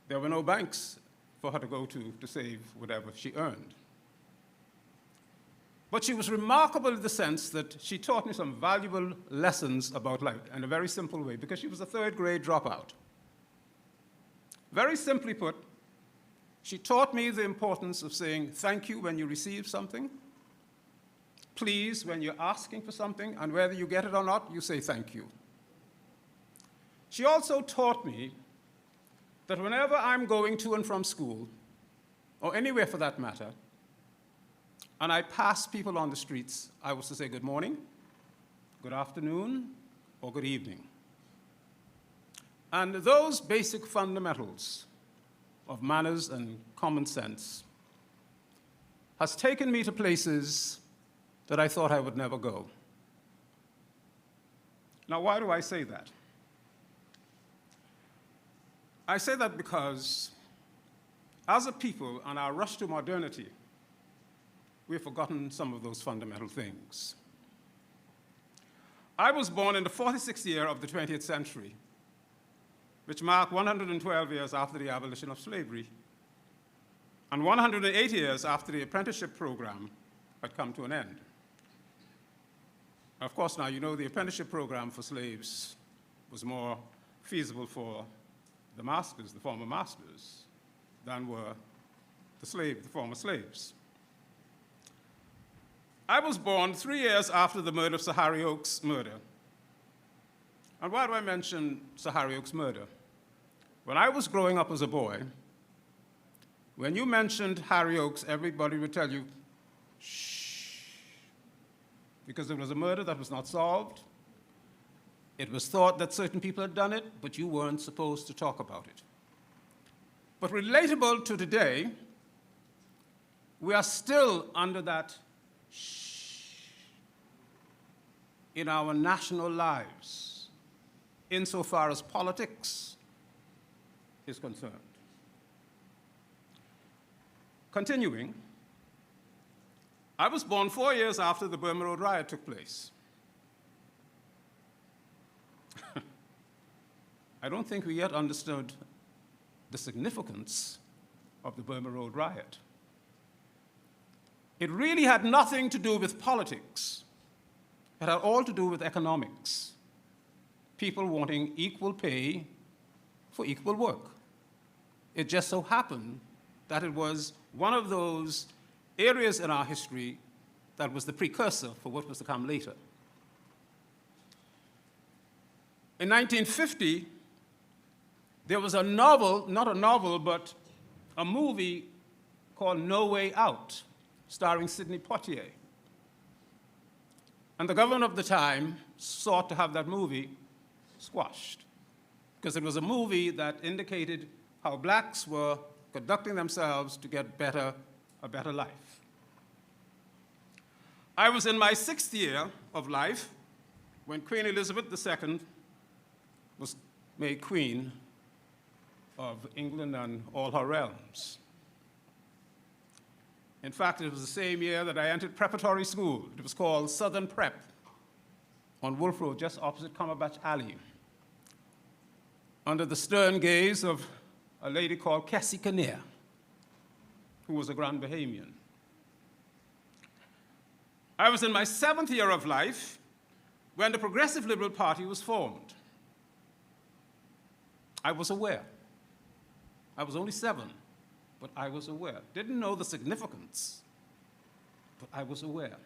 There were no banks for her to go to save whatever she earned. But she was remarkable in the sense that she taught me some valuable lessons about life in a very simple way, because she was a third-grade dropout. Very simply put, she taught me the importance of saying thank you when you receive something, please when you're asking for something, and whether you get it or not, you say thank you. She also taught me that whenever I'm going to and from school, or anywhere for that matter, and I pass people on the streets, I was to say good morning, good afternoon, or good evening. And those basic fundamentals of manners and common sense has taken me to places that I thought I would never go. Now, why do I say that? I say that because as a people, on our rush to modernity, we've forgotten some of those fundamental things. I was born in the 46th year of the 20th century, which marked 112 years after the abolition of slavery, and 108 years after the apprenticeship program had come to an end. Of course, now you know the apprenticeship program for slaves was more feasible for the masters, the former masters, than were the former slaves. I was born 3 years after the murder of Sir Harry Oakes' murder. And why do I mention Sir Harry Oakes' murder? When I was growing up as a boy, when you mentioned Harry Oakes, everybody would tell you, shh, because it was a murder that was not solved. It was thought that certain people had done it, but you weren't supposed to talk about it. But relatable to today, we are still under that shh in our national lives, insofar as politics is concerned. Continuing, I was born 4 years after the Burma Road riot took place. I don't think we yet understood the significance of the Burma Road riot. It really had nothing to do with politics. It had all to do with economics. People wanting equal pay for equal work. It just so happened that it was one of those areas in our history that was the precursor for what was to come later. In 1950, there was a novel, not a novel, but a movie called No Way Out, starring Sidney Poitier. And the government of the time sought to have that movie squashed, because it was a movie that indicated how blacks were conducting themselves to get a better life. I was in my 6th year of life when Queen Elizabeth II was made Queen of England and all her realms. In fact, it was the same year that I entered preparatory school. It was called Southern Prep on Wolf Road, just opposite Cumberbatch Alley, under the stern gaze of a lady called Cassie Kinnear, who was a Grand Bahamian. I was in my 7th year of life when the Progressive Liberal Party was formed. I was aware. I was only 7, but I was aware. Didn't know the significance, but I was aware.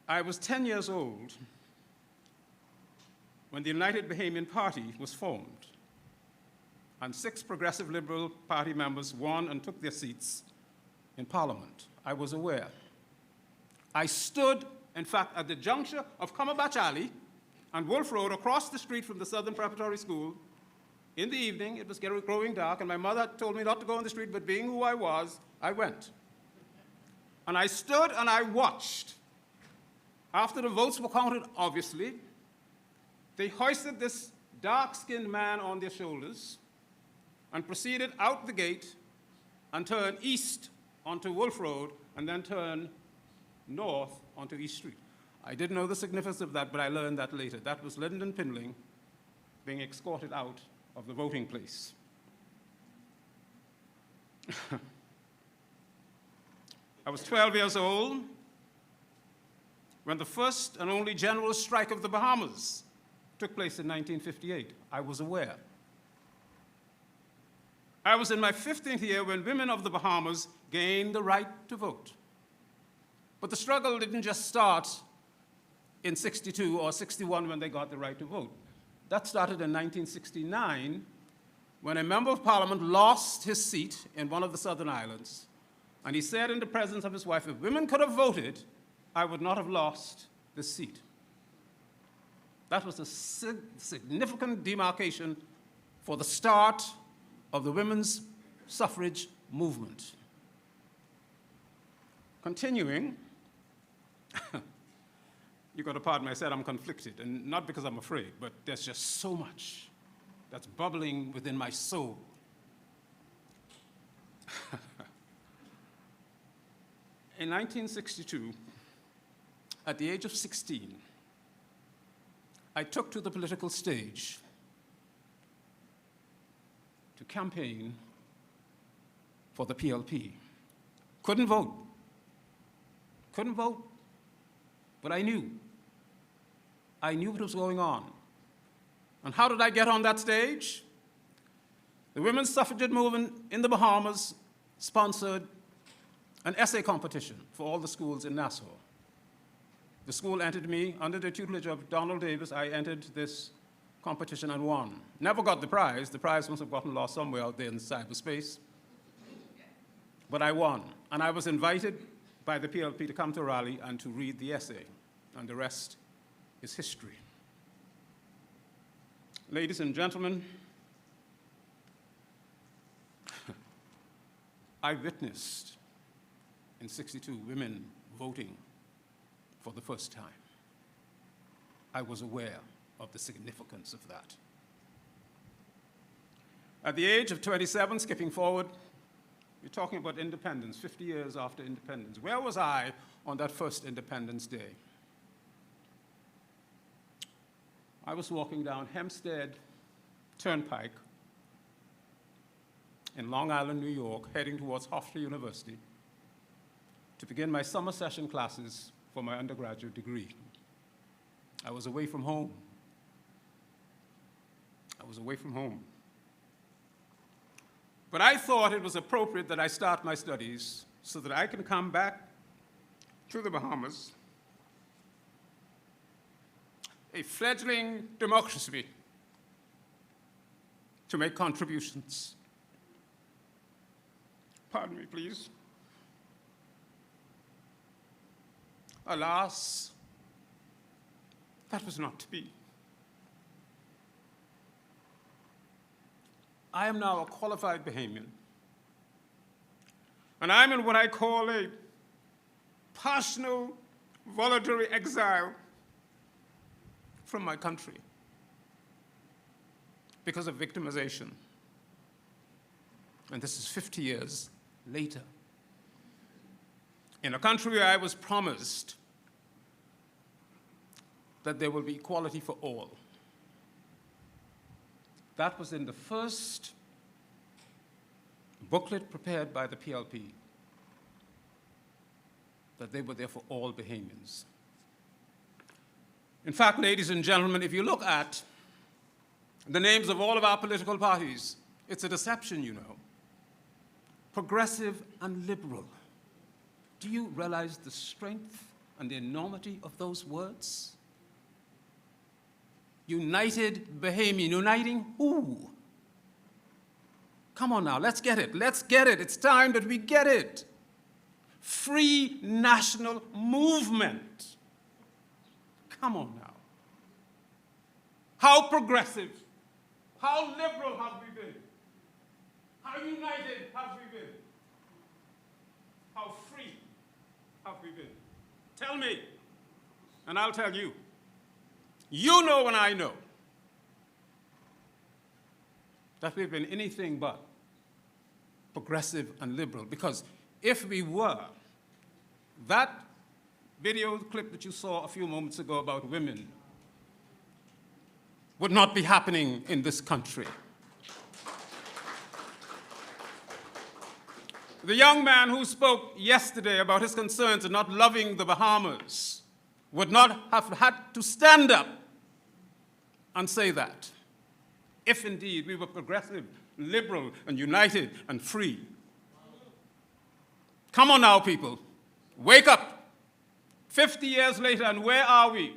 I was 10 years old when the United Bahamian Party was formed, and 6 Progressive Liberal Party members won and took their seats in Parliament. I was aware. I stood, in fact, at the juncture of Cumberbatch Alley and Wolf Road across the street from the Southern Preparatory School. In the evening, it was growing dark, and my mother told me not to go on the street, but being who I was, I went. And I stood and I watched. After the votes were counted, obviously, they hoisted this dark-skinned man on their shoulders and proceeded out the gate and turned east onto Wolf Road and then turned north onto East Street. I didn't know the significance of that, but I learned that later. That was Lyndon Pindling being escorted out of the voting place. I was 12 years old when the first and only general strike of the Bahamas took place in 1958. I was aware. I was in my 15th year when women of the Bahamas gained the right to vote. But the struggle didn't just start in 62 or 61 when they got the right to vote. That started in 1969 when a member of parliament lost his seat in one of the southern islands. And he said in the presence of his wife, if women could have voted, I would not have lost this seat. That was a significant demarcation for the start of the women's suffrage movement. Continuing, you got to pardon me, I said I'm conflicted, and not because I'm afraid, but there's just so much that's bubbling within my soul. In 1962, at the age of 16, I took to the political stage to campaign for the PLP. Couldn't vote, but I knew what was going on. And how did I get on that stage? The women's suffragette movement in the Bahamas sponsored an essay competition for all the schools in Nassau. The school entered me under the tutelage of Donald Davis. I entered this competition and won. Never got the prize. The prize must have gotten lost somewhere out there in cyberspace. But I won. And I was invited by the PLP to come to Raleigh and to read the essay. And the rest is history. Ladies and gentlemen, I witnessed in 62 women voting for the first time. I was aware of the significance of that. At the age of 27, skipping forward, we're talking about independence, 50 years after independence. Where was I on that first Independence Day? I was walking down Hempstead Turnpike in Long Island, New York, heading towards Hofstra University to begin my summer session classes for my undergraduate degree. I was away from home. But I thought it was appropriate that I start my studies so that I can come back to the Bahamas, a fledgling democracy, to make contributions. Pardon me, please. Alas, that was not to be. I am now a qualified Bahamian, and I'm in what I call a personal voluntary exile from my country because of victimization. And this is 50 years later. In a country where I was promised that there will be equality for all. That was in the first booklet prepared by the PLP, that they were there for all Bahamians. In fact, ladies and gentlemen, if you look at the names of all of our political parties, it's a deception, you know. Progressive and liberal. Do you realize the strength and the enormity of those words? United Bahamian. Uniting who? Come on now, let's get it. Let's get it. It's time that we get it. Free national movement. Come on now. How progressive, how liberal have we been? How united have we been? How free have we been? Tell me, and I'll tell you. You know and I know that we've been anything but progressive and liberal, because if we were, that video clip that you saw a few moments ago about women would not be happening in this country. The young man who spoke yesterday about his concerns in not loving the Bahamas would not have had to stand up and say that, if indeed we were progressive, liberal, and united and free. Come on now, people. Wake up. 50 years later, and where are we?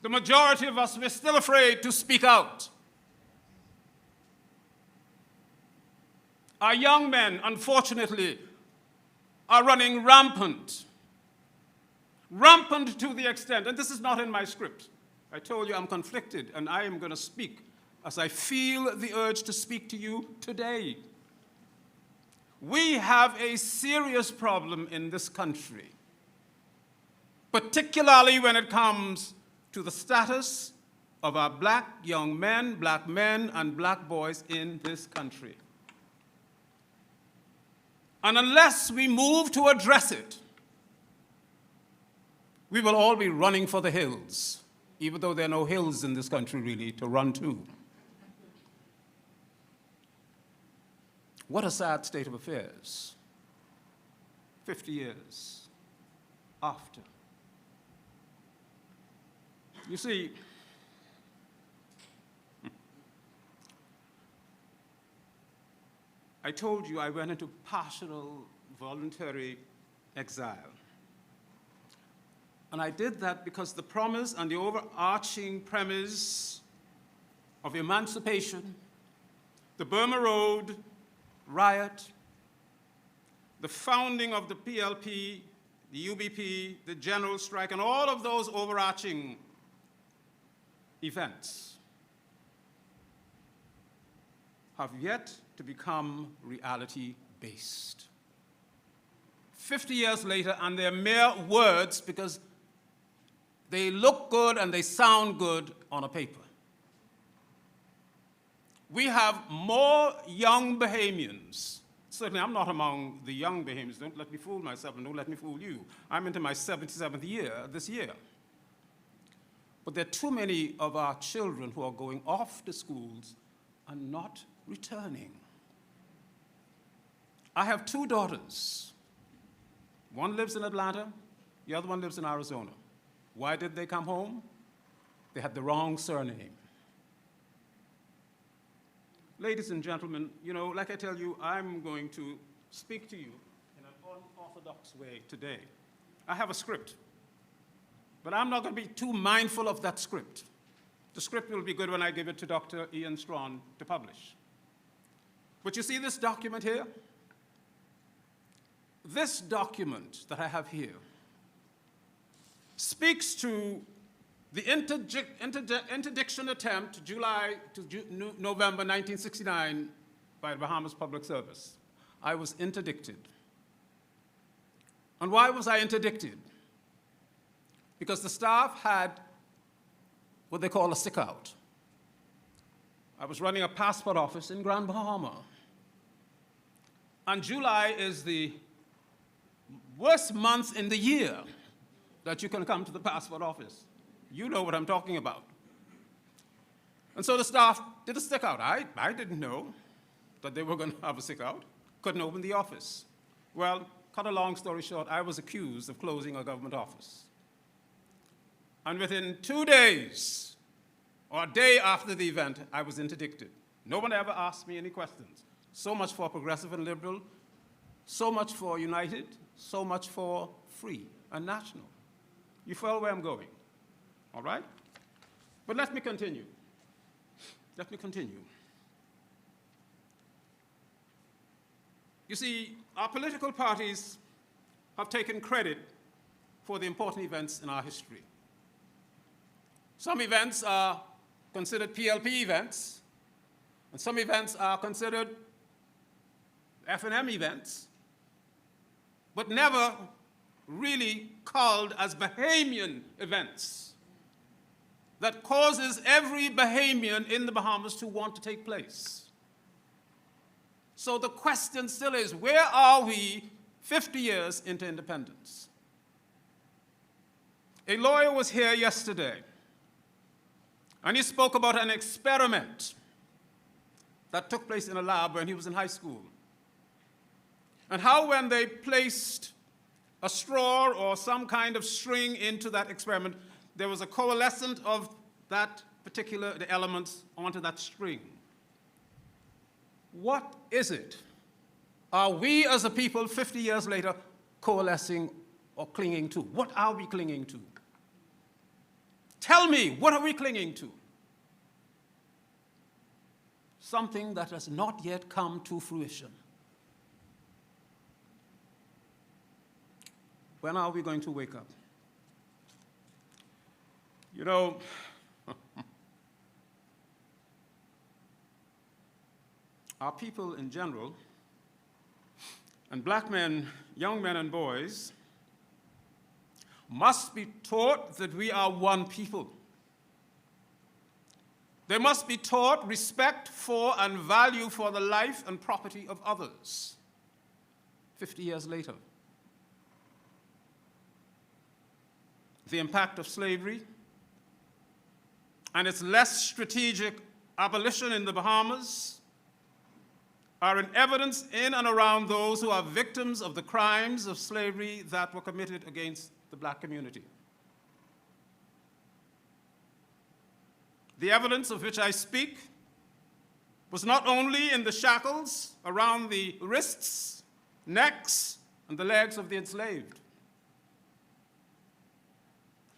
The majority of us, we're still afraid to speak out. Our young men, unfortunately, are running rampant. Rampant to the extent, and this is not in my script. I told you I'm conflicted, and I am going to speak as I feel the urge to speak to you today. We have a serious problem in this country, particularly when it comes to the status of our black young men, and black boys in this country. And unless we move to address it, we will all be running for the hills, even though there are no hills in this country really to run to. What a sad state of affairs, 50 years after. You see, I told you I went into partial voluntary exile. And I did that because the promise and the overarching premise of emancipation, the Burma Road riot, the founding of the PLP, the UBP, the general strike, and all of those overarching events have yet to become reality-based. 50 years later, and they're mere words because they look good and they sound good on a paper. We have more young Bahamians. Certainly, I'm not among the young Bahamians. Don't let me fool myself and don't let me fool you. I'm into my 77th year this year. But there are too many of our children who are going off to schools and not returning. I have two daughters. One lives in Atlanta, the other one lives in Arizona. Why did they come home? They had the wrong surname. Ladies and gentlemen, you know, like I tell you, I'm going to speak to you in an unorthodox way today. I have a script, but I'm not going to be too mindful of that script. The script will be good when I give it to Dr. Ian Strawn to publish. But you see this document here? This document that I have here speaks to the interdiction attempt, July to November 1969, by the Bahamas Public Service. I was interdicted. And why was I interdicted? Because the staff had what they call a stick-out. I was running a passport office in Grand Bahama. And July is the worst month in the year that you can come to the passport office. You know what I'm talking about. And so the staff did a stick-out. I didn't know that they were going to have a stick-out. Couldn't open the office. Well, cut a long story short, I was accused of closing a government office. And within 2 days, or a day after the event, I was interdicted. No one ever asked me any questions. So much for progressive and liberal, so much for united, so much for free and national. You follow where I'm going, all right? But let me continue. Let me continue. You see, our political parties have taken credit for the important events in our history. Some events are considered PLP events, and some events are considered F&M events, but never really called as Bahamian events that causes every Bahamian in the Bahamas to want to take place. So the question still is, where are we 50 years into independence? A lawyer was here yesterday, and he spoke about an experiment that took place in a lab when he was in high school, and how when they placed a straw or some kind of string into that experiment, there was a coalescence of that particular the elements onto that string. What is it? Are we as a people 50 years later coalescing or clinging to? What are we clinging to? Tell me, what are we clinging to? Something that has not yet come to fruition. When are we going to wake up? You know, our people in general, and black men, young men and boys, must be taught that we are one people. They must be taught respect for and value for the life and property of others 50 years later. The impact of slavery and its less strategic abolition in the Bahamas are an evidence in and around those who are victims of the crimes of slavery that were committed against the black community. The evidence of which I speak was not only in the shackles around the wrists, necks, and the legs of the enslaved.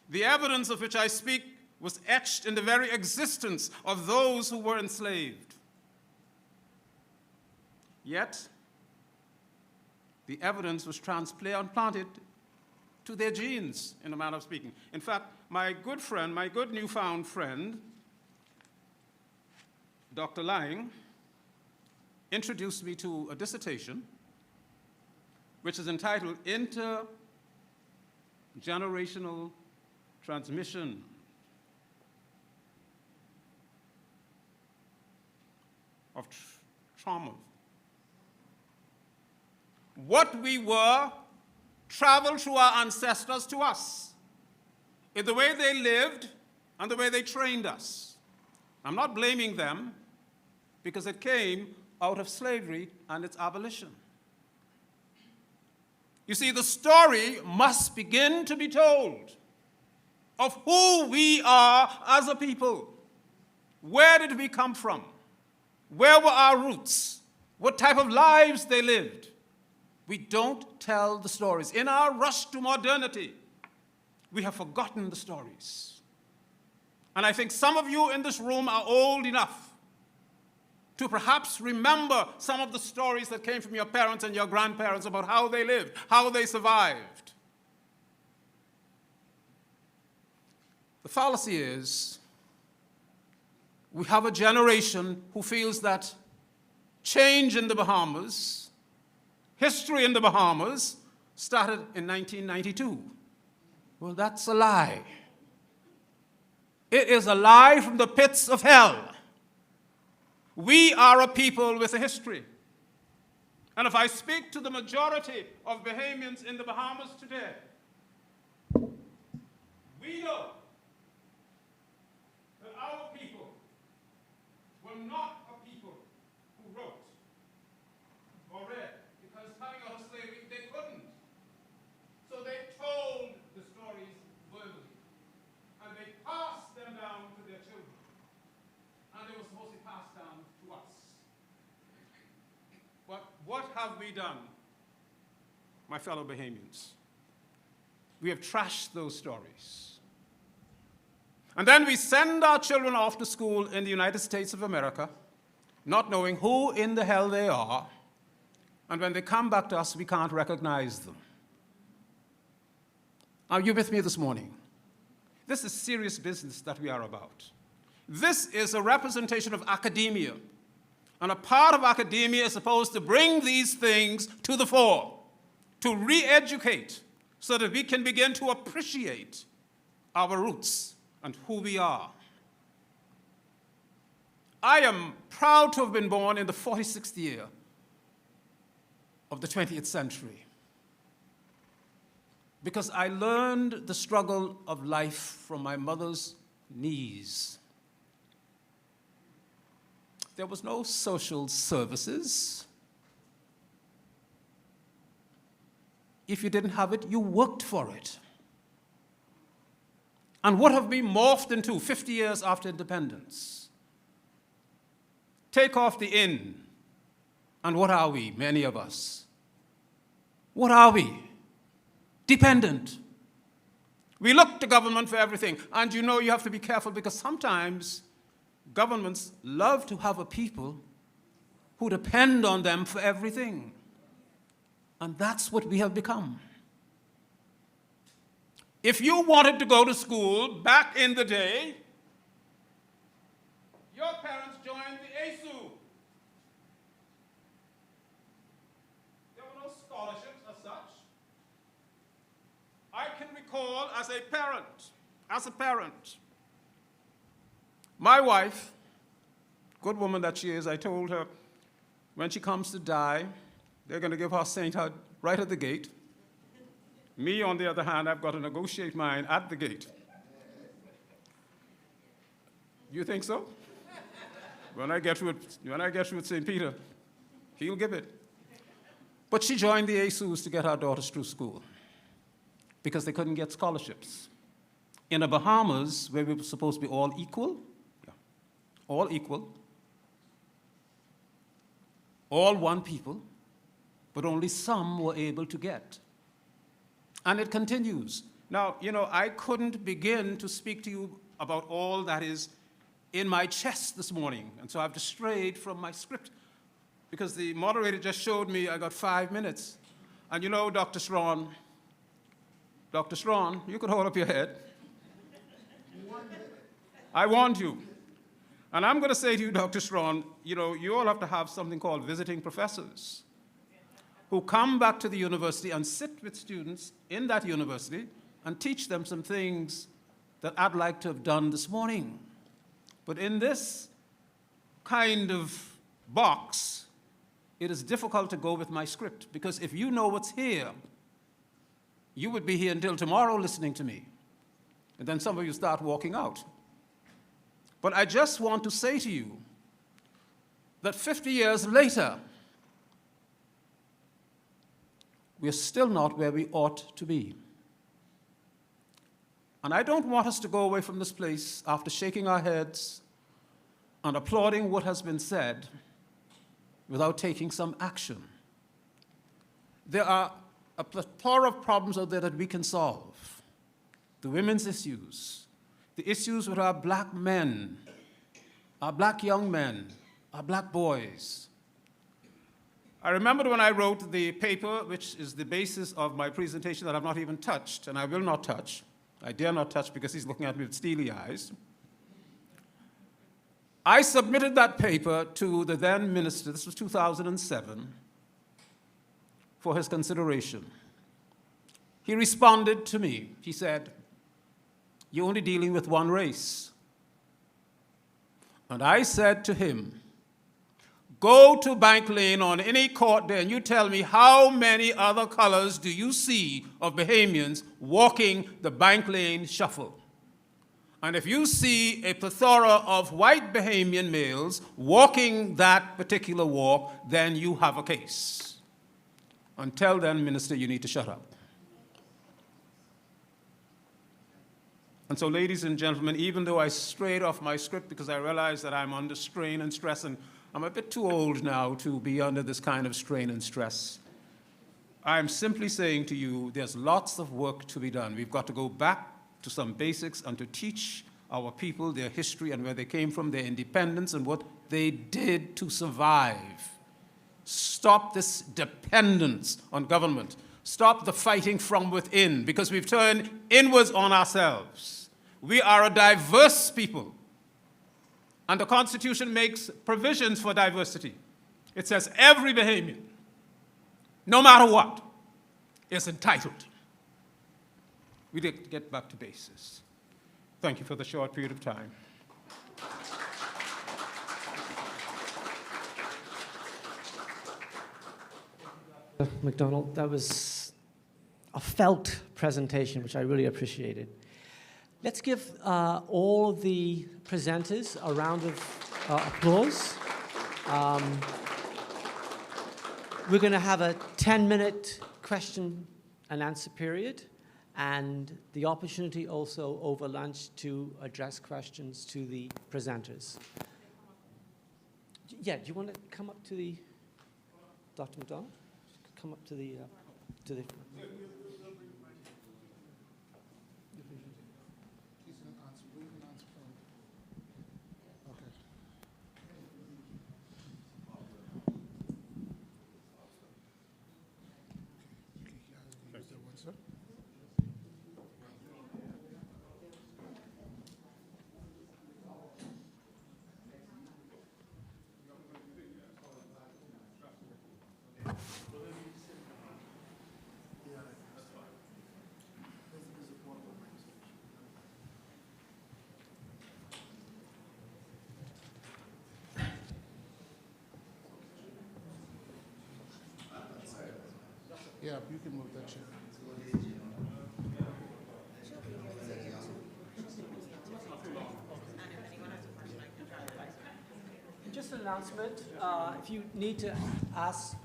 The evidence of which I speak was etched in the very existence of those who were enslaved. Yet, the evidence was transplanted to their genes, in a manner of speaking. In fact, my good friend, my good newfound friend, Dr. Lang, introduced me to a dissertation which is entitled Intergenerational Transmission of Trauma. What we were traveled through our ancestors to us in the way they lived and the way they trained us. I'm not blaming them because it came out of slavery and its abolition. You see, the story must begin to be told of who we are as a people. Where did we come from? Where were our roots? What type of lives they lived? We don't tell the stories. In our rush to modernity, we have forgotten the stories. And I think some of you in this room are old enough to perhaps remember some of the stories that came from your parents and your grandparents about how they lived, how they survived. The fallacy is we have a generation who feels that change in the Bahamas, history in the Bahamas, started in 1992. Well, that's a lie. It is a lie from the pits of hell. We are a people with a history. And if I speak to the majority of Bahamians in the Bahamas today, we know that our people were not a people who wrote or read, because coming out of slavery, they couldn't. So they told the stories verbally, and they passed them down to their children. And they were supposed to be passed down to us. But what have we done? my fellow Bahamians. We have trashed those stories. And then we send our children off to school in the United States of America, not knowing who in the hell they are, and when they come back to us, we can't recognize them. Are you with me this morning? This is serious business that we are about. This is a representation of academia, and a part of academia is supposed to bring these things to the fore, to re-educate, so that we can begin to appreciate our roots and who we are. I am proud to have been born in the 46th year of the 20th century, because I learned the struggle of life from my mother's knees. There was no social services. If you didn't have it, you worked for it. And what have we morphed into 50 years after independence? Take off the in, and what are we, many of us? What are we? Dependent. We look to government for everything, and you know you have to be careful, because sometimes governments love to have a people who depend on them for everything. And that's what we have become. If you wanted to go to school back in the day, your parents joined the ASU. There were no scholarships as such. I can recall as a parent, my wife, good woman that she is, I told her when she comes to die, they're going to give her sainthood right at the gate. Me, on the other hand, I've got to negotiate mine at the gate. You think so? When I get with St. Peter, he'll give it. But she joined the ASUs to get our daughters through school because they couldn't get scholarships. In the Bahamas, where we were supposed to be all equal, all one people, but only some were able to get. And it continues. Now, you know, I couldn't begin to speak to you about all that is in my chest this morning, and so I've strayed from my script because the moderator just showed me I got 5 minutes. And you know, Dr. Strawn, you could hold up your head. I warned you. And I'm going to say to you, Dr. Strawn, you know, you all have to have something called visiting professors who come back to the university and sit with students in that university and teach them some things that I'd like to have done this morning. But in this kind of box, it is difficult to go with my script, because if you know what's here, you would be here until tomorrow listening to me. And then some of you start walking out. But I just want to say to you that 50 years later, we are still not where we ought to be. And I don't want us to go away from this place after shaking our heads and applauding what has been said without taking some action. There are a plethora of problems out there that we can solve. The women's issues, the issues with our black men, our black young men, our black boys. I remembered when I wrote the paper, which is the basis of my presentation that I've not even touched, and I will not touch. I dare not touch because he's looking at me with steely eyes. I submitted that paper to the then minister, this was 2007, for his consideration. He responded to me. He said, "You're only dealing with one race." And I said to him, "Go to Bank Lane on any court day and you tell me how many other colors do you see of Bahamians walking the Bank Lane shuffle? And if you see a plethora of white Bahamian males walking that particular walk, then you have a case. Until then, Minister, you need to shut up." And so, ladies and gentlemen, even though I strayed off my script because I realized that I'm under strain and stress, and I'm a bit too old now to be under this kind of strain and stress, I'm simply saying to you, there's lots of work to be done. We've got to go back to some basics and to teach our people their history and where they came from, their independence, and what they did to survive. Stop this dependence on government. Stop the fighting from within, because we've turned inwards on ourselves. We are a diverse people, and the Constitution makes provisions for diversity. It says every Bahamian, no matter what, is entitled. We need to get back to basis. Thank you for the short period of time. McDonald, that was a felt presentation, which I really appreciated. Let's give all of the presenters a round of applause. We're going to have a 10-minute question and answer period, and the opportunity also over lunch to address questions to the presenters. Yeah, do you want to come up to the, Dr. McDonald? Come up to the Yeah, you can move that chair. Just an announcement, if you need to ask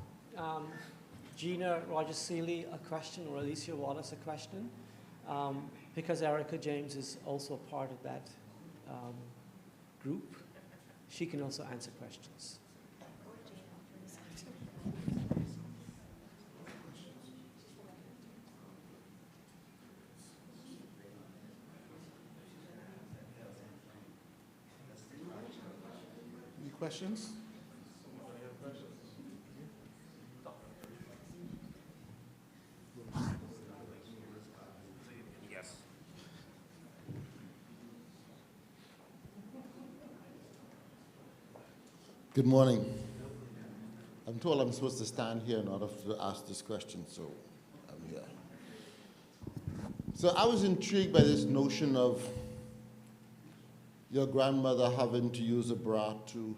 Gina Rogers-Seeley a question or Alicia Wallace a question, because Erica James is also part of that group, she can also answer questions. Any questions? Yes. Good morning. I'm told I'm supposed to stand here in order to ask this question, so I'm here. So I was intrigued by this notion of your grandmother having to use a bra to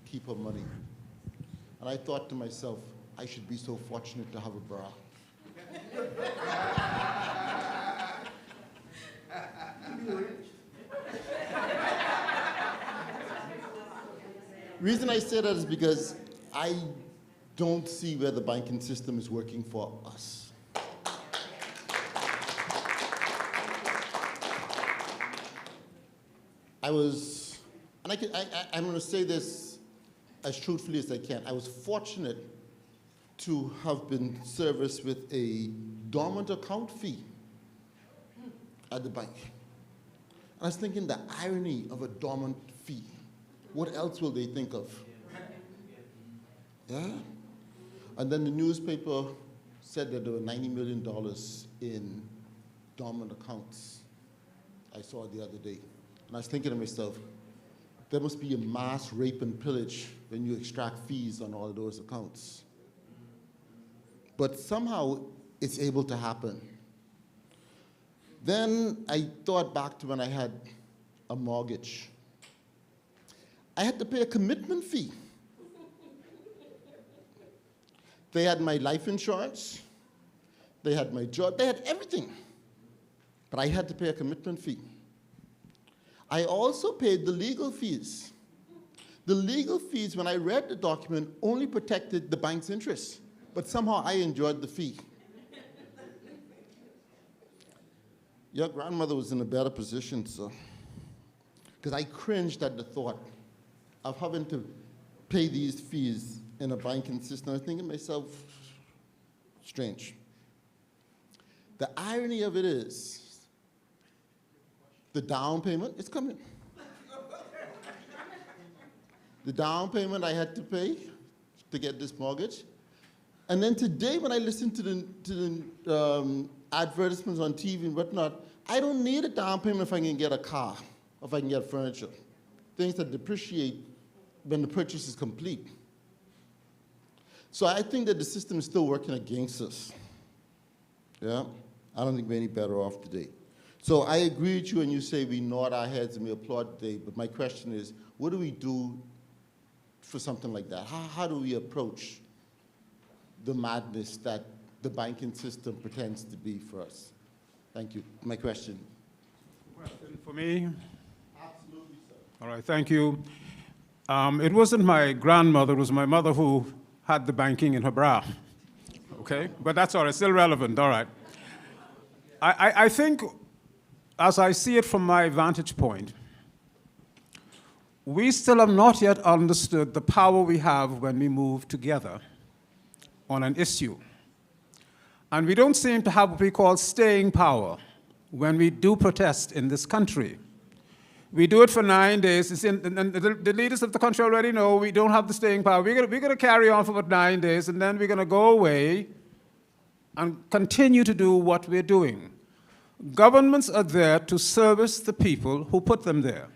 keep her money. And I thought to myself, I should be so fortunate to have a bra. Reason I say that is because I don't see where the banking system is working for us. I'm going to say this as truthfully as I can. I was fortunate to have been serviced with a dormant account fee at the bank. I was thinking the irony of a dormant fee. What else will they think of? Yeah? And then the newspaper said that there were $90 million in dormant accounts. I saw it the other day. And I was thinking to myself, there must be a mass rape and pillage when you extract fees on all of those accounts. But somehow it's able to happen. Then I thought back to when I had a mortgage. I had to pay a commitment fee. They had my life insurance, they had my job, they had everything. But I had to pay a commitment fee. I also paid the legal fees. The legal fees, when I read the document, only protected the bank's interests, but somehow I enjoyed the fee. Your grandmother was in a better position, sir, because I cringed at the thought of having to pay these fees in a banking system. I was thinking to myself, Strange. The irony of it is, the down payment is coming. The down payment I had to pay to get this mortgage. And then today, when I listen to the advertisements on TV and whatnot, I don't need a down payment if I can get a car, if I can get furniture. Things that depreciate when the purchase is complete. So I think that the system is still working against us. Yeah? I don't think we're any better off today. So I agree with you when you say we nod our heads and we applaud today, but my question is, what do we do for something like that? How do we approach the madness that the banking system pretends to be for us? Thank you. My question. Question for me? Absolutely, sir. All right, thank you. It wasn't my grandmother, it was my mother who had the banking in her bra. Okay, but that's all right, still relevant, all right. I think, as I see it from my vantage point, we still have not yet understood the power we have when we move together on an issue. And we don't seem to have what we call staying power when we do protest in this country. We do it for 9 days, and the leaders of the country already know we don't have the staying power. We're going to carry on for about 9 days, and then we're going to go away and continue to do what we're doing. Governments are there to service the people who put them there.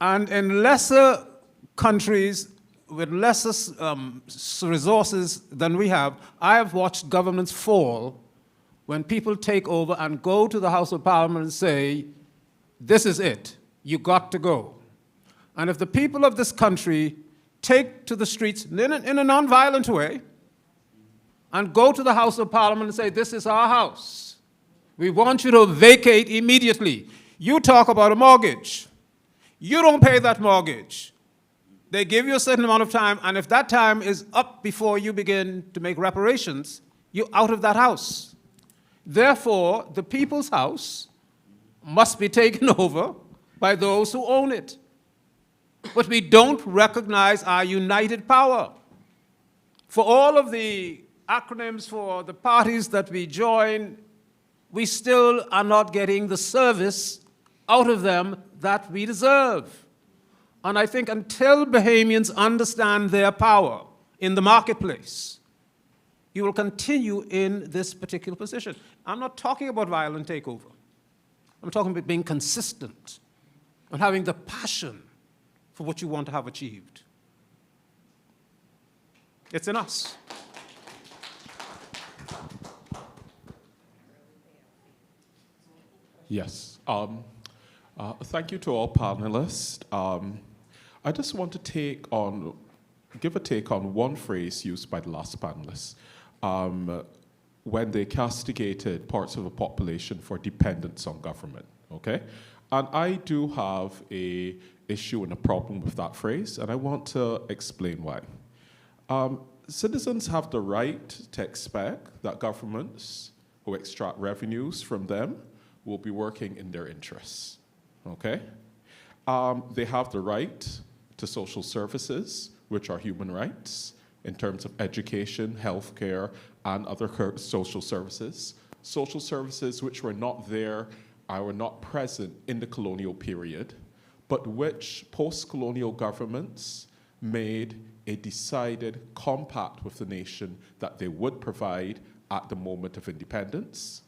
And in lesser countries with lesser resources than we have, I have watched governments fall when people take over and go to the House of Parliament and say, this is it, you got to go. And if the people of this country take to the streets in a non-violent way and go to the House of Parliament and say, this is our house, we want you to vacate immediately. You talk about a mortgage. You don't pay that mortgage. They give you a certain amount of time, and if that time is up before you begin to make reparations, you're out of that house. Therefore, the people's house must be taken over by those who own it. But we don't recognize our united power. For all of the acronyms for the parties that we join, we still are not getting the service out of them that we deserve. And I think until Bahamians understand their power in the marketplace, you will continue in this particular position. I'm not talking about violent takeover. I'm talking about being consistent and having the passion for what you want to have achieved. It's in us. Yes. Thank you to all panelists. I just want to give a take on one phrase used by the last panelist when they castigated parts of the population for dependence on government, okay? And I do have an issue and a problem with that phrase, and I want to explain why. Citizens have the right to expect that governments who extract revenues from them will be working in their interests, okay? They have the right to social services, which are human rights, in terms of education, healthcare, and other social services. Social services which were not there, were not present in the colonial period, but which post-colonial governments made a decided compact with the nation that they would provide at the moment of independence.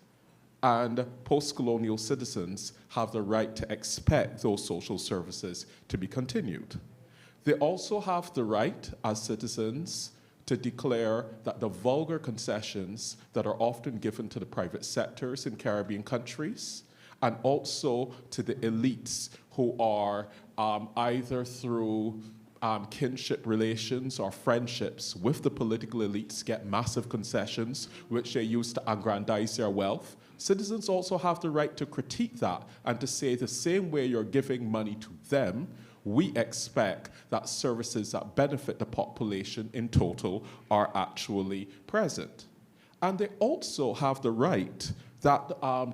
And post-colonial citizens have the right to expect those social services to be continued. They also have the right, as citizens, to declare that the vulgar concessions that are often given to the private sectors in Caribbean countries, and also to the elites who are either through kinship relations or friendships with the political elites, get massive concessions which they use to aggrandize their wealth. Citizens also have the right to critique that and to say the same way you're giving money to them, we expect that services that benefit the population in total are actually present. And they also have the right that,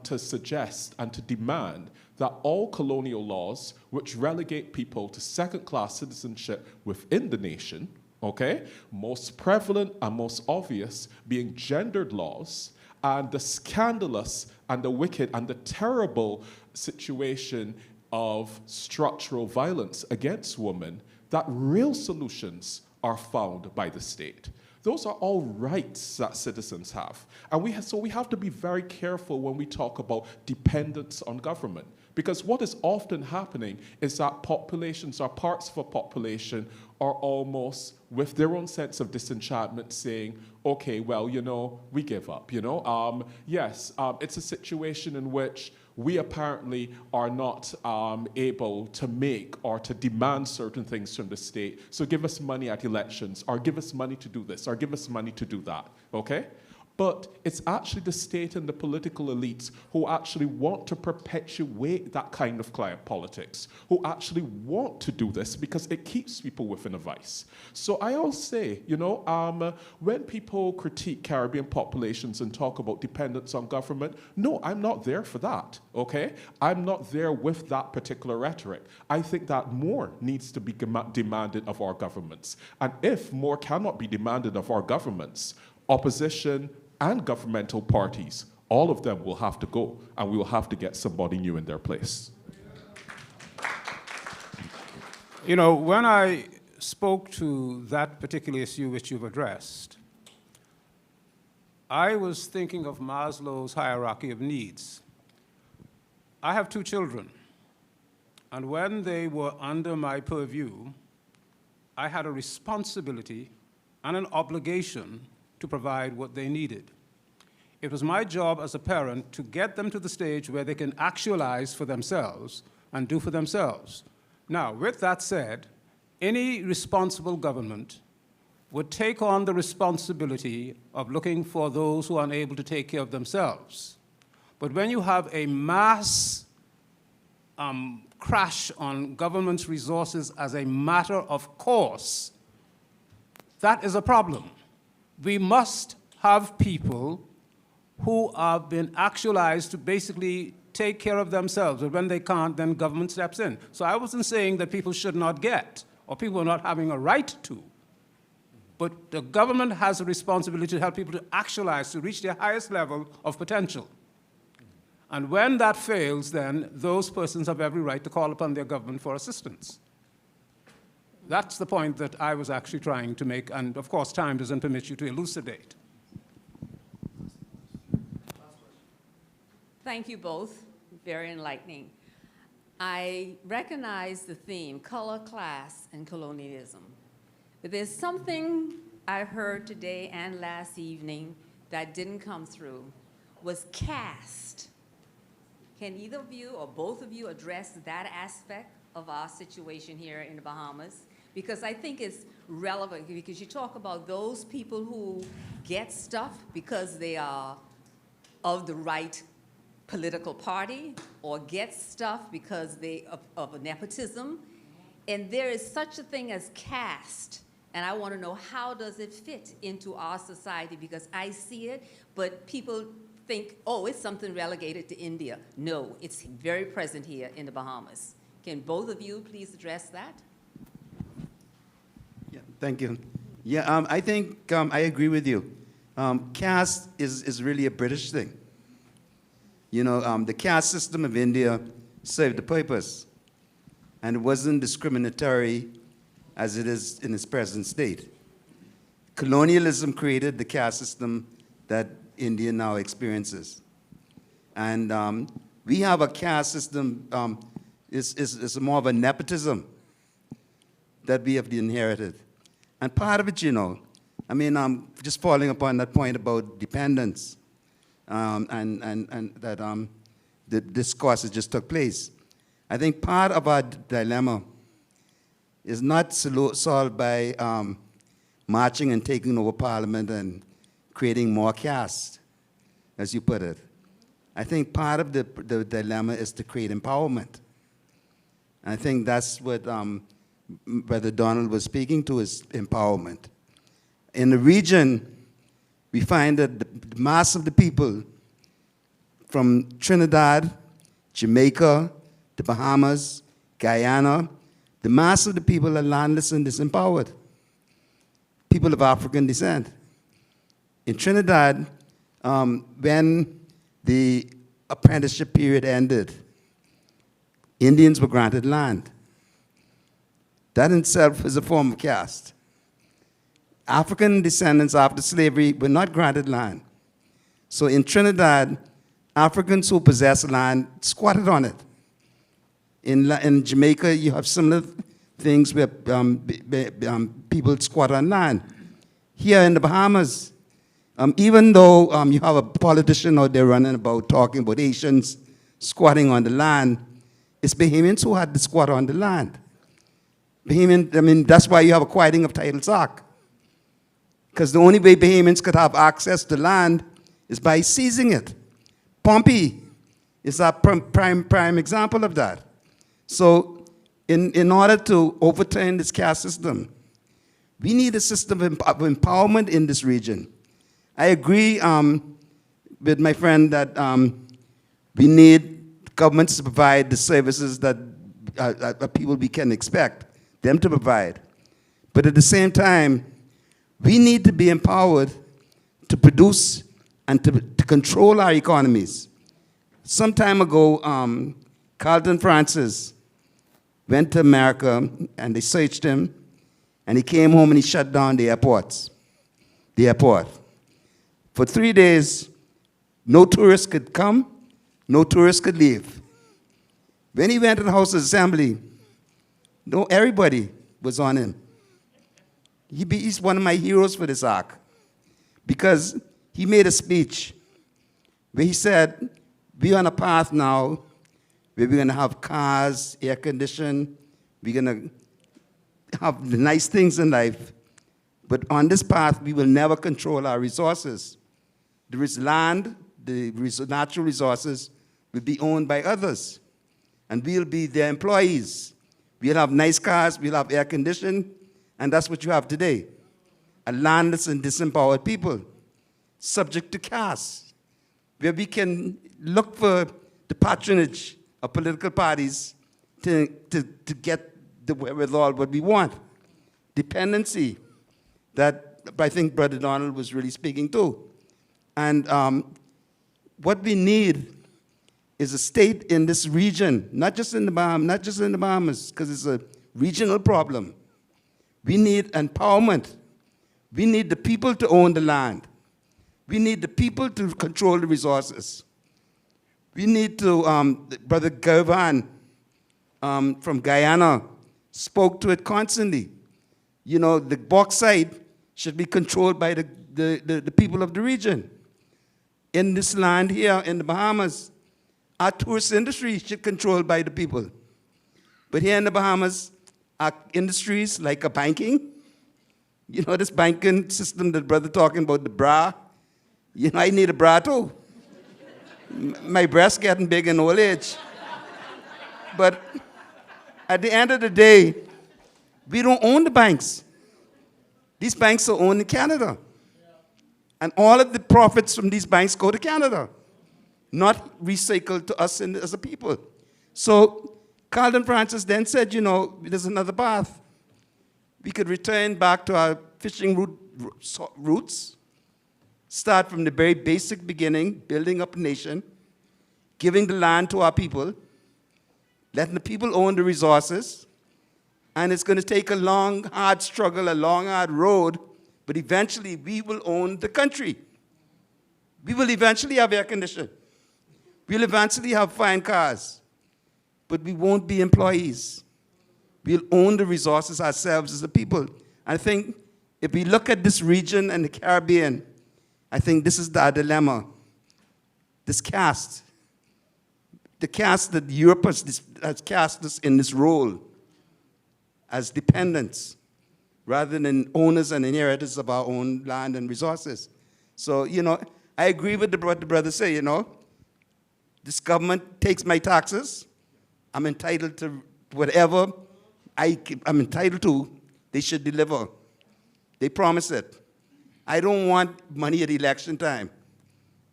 to suggest and to demand that all colonial laws which relegate people to second-class citizenship within the nation okay? Most prevalent and most obvious being gendered laws and the scandalous and the wicked and the terrible situation of structural violence against women, that real solutions are found by the state. Those are all rights that citizens have. And so we have to be very careful when we talk about dependence on government. Because what is often happening is that populations or parts of a population are almost with their own sense of disenchantment saying, okay, well, you know, we give up, you know. Yes, it's a situation in which we apparently are not able to make or to demand certain things from the state. So give us money at elections, or give us money to do this, or give us money to do that, okay? But it's actually the state and the political elites who actually want to perpetuate that kind of client politics, who actually want to do this because it keeps people within a vice. So I always say, you know, when people critique Caribbean populations and talk about dependence on government, no, I'm not there for that, okay? I'm not there with that particular rhetoric. I think that more needs to be demanded of our governments. And if more cannot be demanded of our governments, opposition and governmental parties, all of them will have to go, and we will have to get somebody new in their place. You know, when I spoke to that particular issue which you've addressed, I was thinking of Maslow's hierarchy of needs. I have 2 children, and when they were under my purview, I had a responsibility and an obligation to provide what they needed. It was my job as a parent to get them to the stage where they can actualize for themselves and do for themselves. Now, with that said, any responsible government would take on the responsibility of looking for those who are unable to take care of themselves. But when you have a mass crash on government's resources as a matter of course, that is a problem. We must have people who have been actualized to basically take care of themselves, but when they can't, then government steps in. So I wasn't saying that people should not get, or people are not having a right to, but the government has a responsibility to help people to actualize, to reach their highest level of potential. And when that fails, then those persons have every right to call upon their government for assistance. That's the point that I was actually trying to make, and of course time doesn't permit you to elucidate. Thank you both, very enlightening. I recognize the theme, color, class, and colonialism. But there's something I heard today and last evening that didn't come through, was caste. Can either of you or both of you address that aspect of our situation here in the Bahamas? Because I think it's relevant, because you talk about those people who get stuff because they are of the right political party, or get stuff because they of a nepotism, and there is such a thing as caste, and I want to know, how does it fit into our society? Because I see it, but people think, oh, it's something relegated to India. No, it's very present here in the Bahamas. Can both of you please address that? Yeah, thank you. Yeah, I think I agree with you. Caste is really a British thing. You know, the caste system of India served the purpose, and it wasn't discriminatory as it is in its present state. Colonialism created the caste system that India now experiences. And we have a caste system, it's more of a nepotism that we have inherited. And part of it, you know, I mean, just falling upon that point about dependence, and that the discourse that just took place. I think part of our dilemma is not solved by marching and taking over Parliament and creating more caste, as you put it. I think part of the dilemma is to create empowerment. And I think that's what Brother Donald was speaking to, is empowerment. In the region, we find that the mass of the people from Trinidad, Jamaica, the Bahamas, Guyana, the mass of the people are landless and disempowered. people of African descent. In Trinidad, when the apprenticeship period ended, Indians were granted land. That in itself is a form of caste. African descendants after slavery were not granted land. So in Trinidad, Africans who possess land squatted on it. In Jamaica, you have similar things where people squat on land. Here in the Bahamas, even though you have a politician out there running about talking about Haitians squatting on the land, it's Bahamians who had to squat on the land. That's why you have a quieting of Titles Act. Because the only way Bahamians could have access to land is by seizing it. Pompey is a prime example of that. So in order to overturn this caste system, we need a system of empowerment in this region. I agree with my friend that we need governments to provide the services that people we can expect them to provide. But at the same time, we need to be empowered to produce and to control our economies. Some time ago, Carlton Francis went to America and they searched him, and he came home and he shut down the airport. For 3 days, no tourists could come, no tourists could leave. When he went to the House of Assembly, everybody was on him. He's one of my heroes for this arc, because he made a speech where he said, we're on a path now where we're going to have cars, air conditioning, we're going to have the nice things in life, but on this path, we will never control our resources. There is land, the natural resources will be owned by others, and we'll be their employees. We'll have nice cars, we'll have air conditioning, and that's what you have today. A landless and disempowered people, subject to caste, where we can look for the patronage of political parties to get the wherewithal what we want. Dependency, that I think Brother Donald was really speaking to. And what we need is a state in this region, not just in the Bahamas, because it's a regional problem. We need empowerment. We need the people to own the land. We need the people to control the resources. We need to, Brother Gervan from Guyana spoke to it constantly. You know, the bauxite should be controlled by the people of the region. In this land here in the Bahamas, our tourist industry should be controlled by the people. But here in the Bahamas, our industries like a banking, you know, this banking system that brother talking about, the bra, you know, I need a bra too. My breast's getting big in old age. But at the end of the day, we don't own the banks. These banks are owned in Canada. And all of the profits from these banks go to Canada, not recycled to us as a people. So Carlton Francis then said, you know, there's another path. We could return back to our fishing roots, start from the very basic beginning, building up a nation, giving the land to our people, letting the people own the resources, and it's going to take a long, hard struggle, a long, hard road, but eventually we will own the country. We will eventually have air conditioning. We'll eventually have fine cars, but we won't be employees. We'll own the resources ourselves as a people. I think if we look at this region and the Caribbean, I think this is our dilemma. This caste, the caste that Europe has cast us in this role as dependents, rather than owners and inheritors of our own land and resources. So, you know, I agree with what the brother say, you know. This government takes my taxes. I'm entitled to whatever I'm entitled to, they should deliver. They promise it. I don't want money at election time.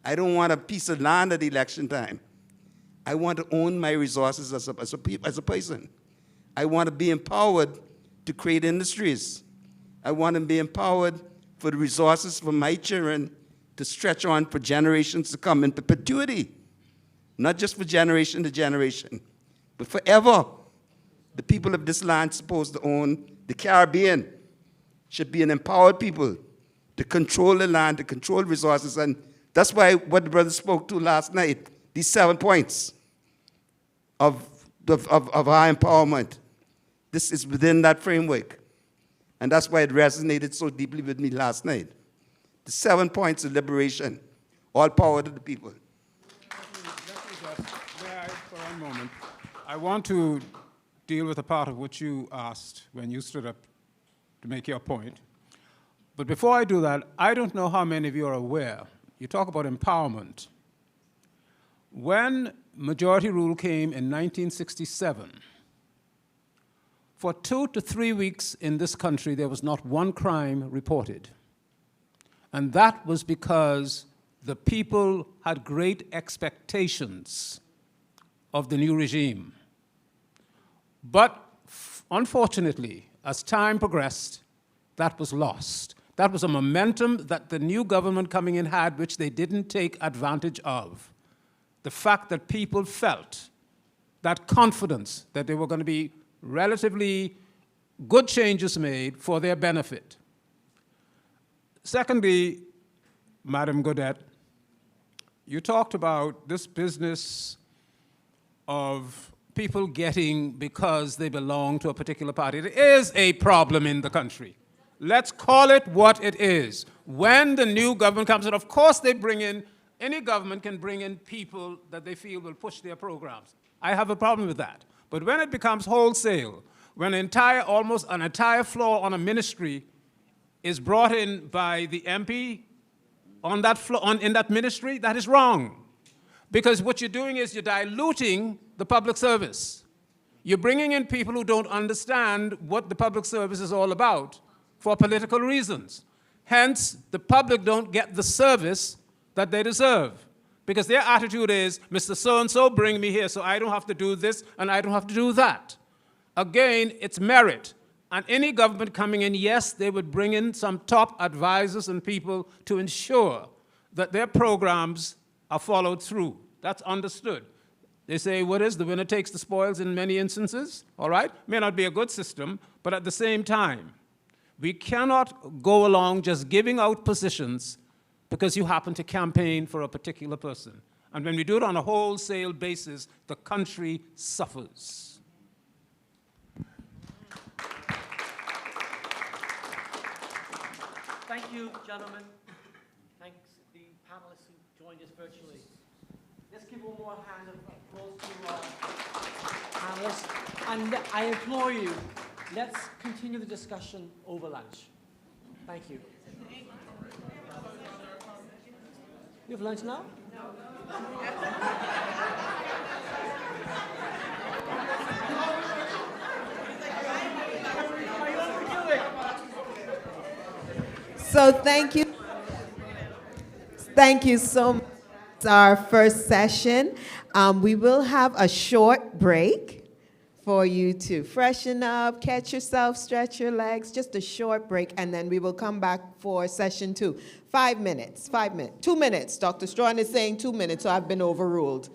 I don't want a piece of land at election time. I want to own my resources as a person. I want to be empowered to create industries. I want to be empowered for the resources for my children to stretch on for generations to come in perpetuity. Not just for generation to generation, but forever. The people of this land supposed to own the Caribbean should be an empowered people to control the land, to control resources. And that's why what the brother spoke to last night, these 7 points of our empowerment. This is within that framework. And that's why it resonated so deeply with me last night. The 7 points of liberation, all power to the people. May I, for one moment, I want to deal with a part of what you asked when you stood up to make your point. But before I do that, I don't know how many of you are aware. You talk about empowerment. When majority rule came in 1967, for 2 to 3 weeks in this country, there was not one crime reported. And that was because the people had great expectations of the new regime. But unfortunately, as time progressed, that was lost. That was a momentum that the new government coming in had, which they didn't take advantage of. The fact that people felt that confidence that there were going to be relatively good changes made for their benefit. Secondly, Madam Godet, you talked about this business of people getting because they belong to a particular party. It is a problem in the country. Let's call it what it is. When the new government comes in, of course they bring in, any government can bring in people that they feel will push their programs. I have a problem with that. But when it becomes wholesale, when almost an entire floor on a ministry is brought in by the MP on that floor, in that ministry, that is wrong. Because what you're doing is you're diluting the public service. You're bringing in people who don't understand what the public service is all about for political reasons. Hence, the public don't get the service that they deserve. Because their attitude is, Mr. So-and-so, bring me here so I don't have to do this and I don't have to do that. Again, it's merit. And any government coming in, yes, they would bring in some top advisors and people to ensure that their programs are followed through. That's understood. They say, what is the winner takes the spoils in many instances, all right? May not be a good system, but at the same time, we cannot go along just giving out positions because you happen to campaign for a particular person. And when we do it on a wholesale basis, the country suffers. Thank you, gentlemen. Thanks the panelists who joined us virtually. Let's give one more hand of applause to our panelists. And I implore you, let's continue the discussion over lunch. Thank you. You have lunch now? So thank you. Thank you so much. It's our first session. We will have a short break for you to freshen up, catch yourself, stretch your legs, just a short break, and then we will come back for session 2. 5 minutes, 2 minutes. Dr. Strawn is saying 2 minutes, so I've been overruled.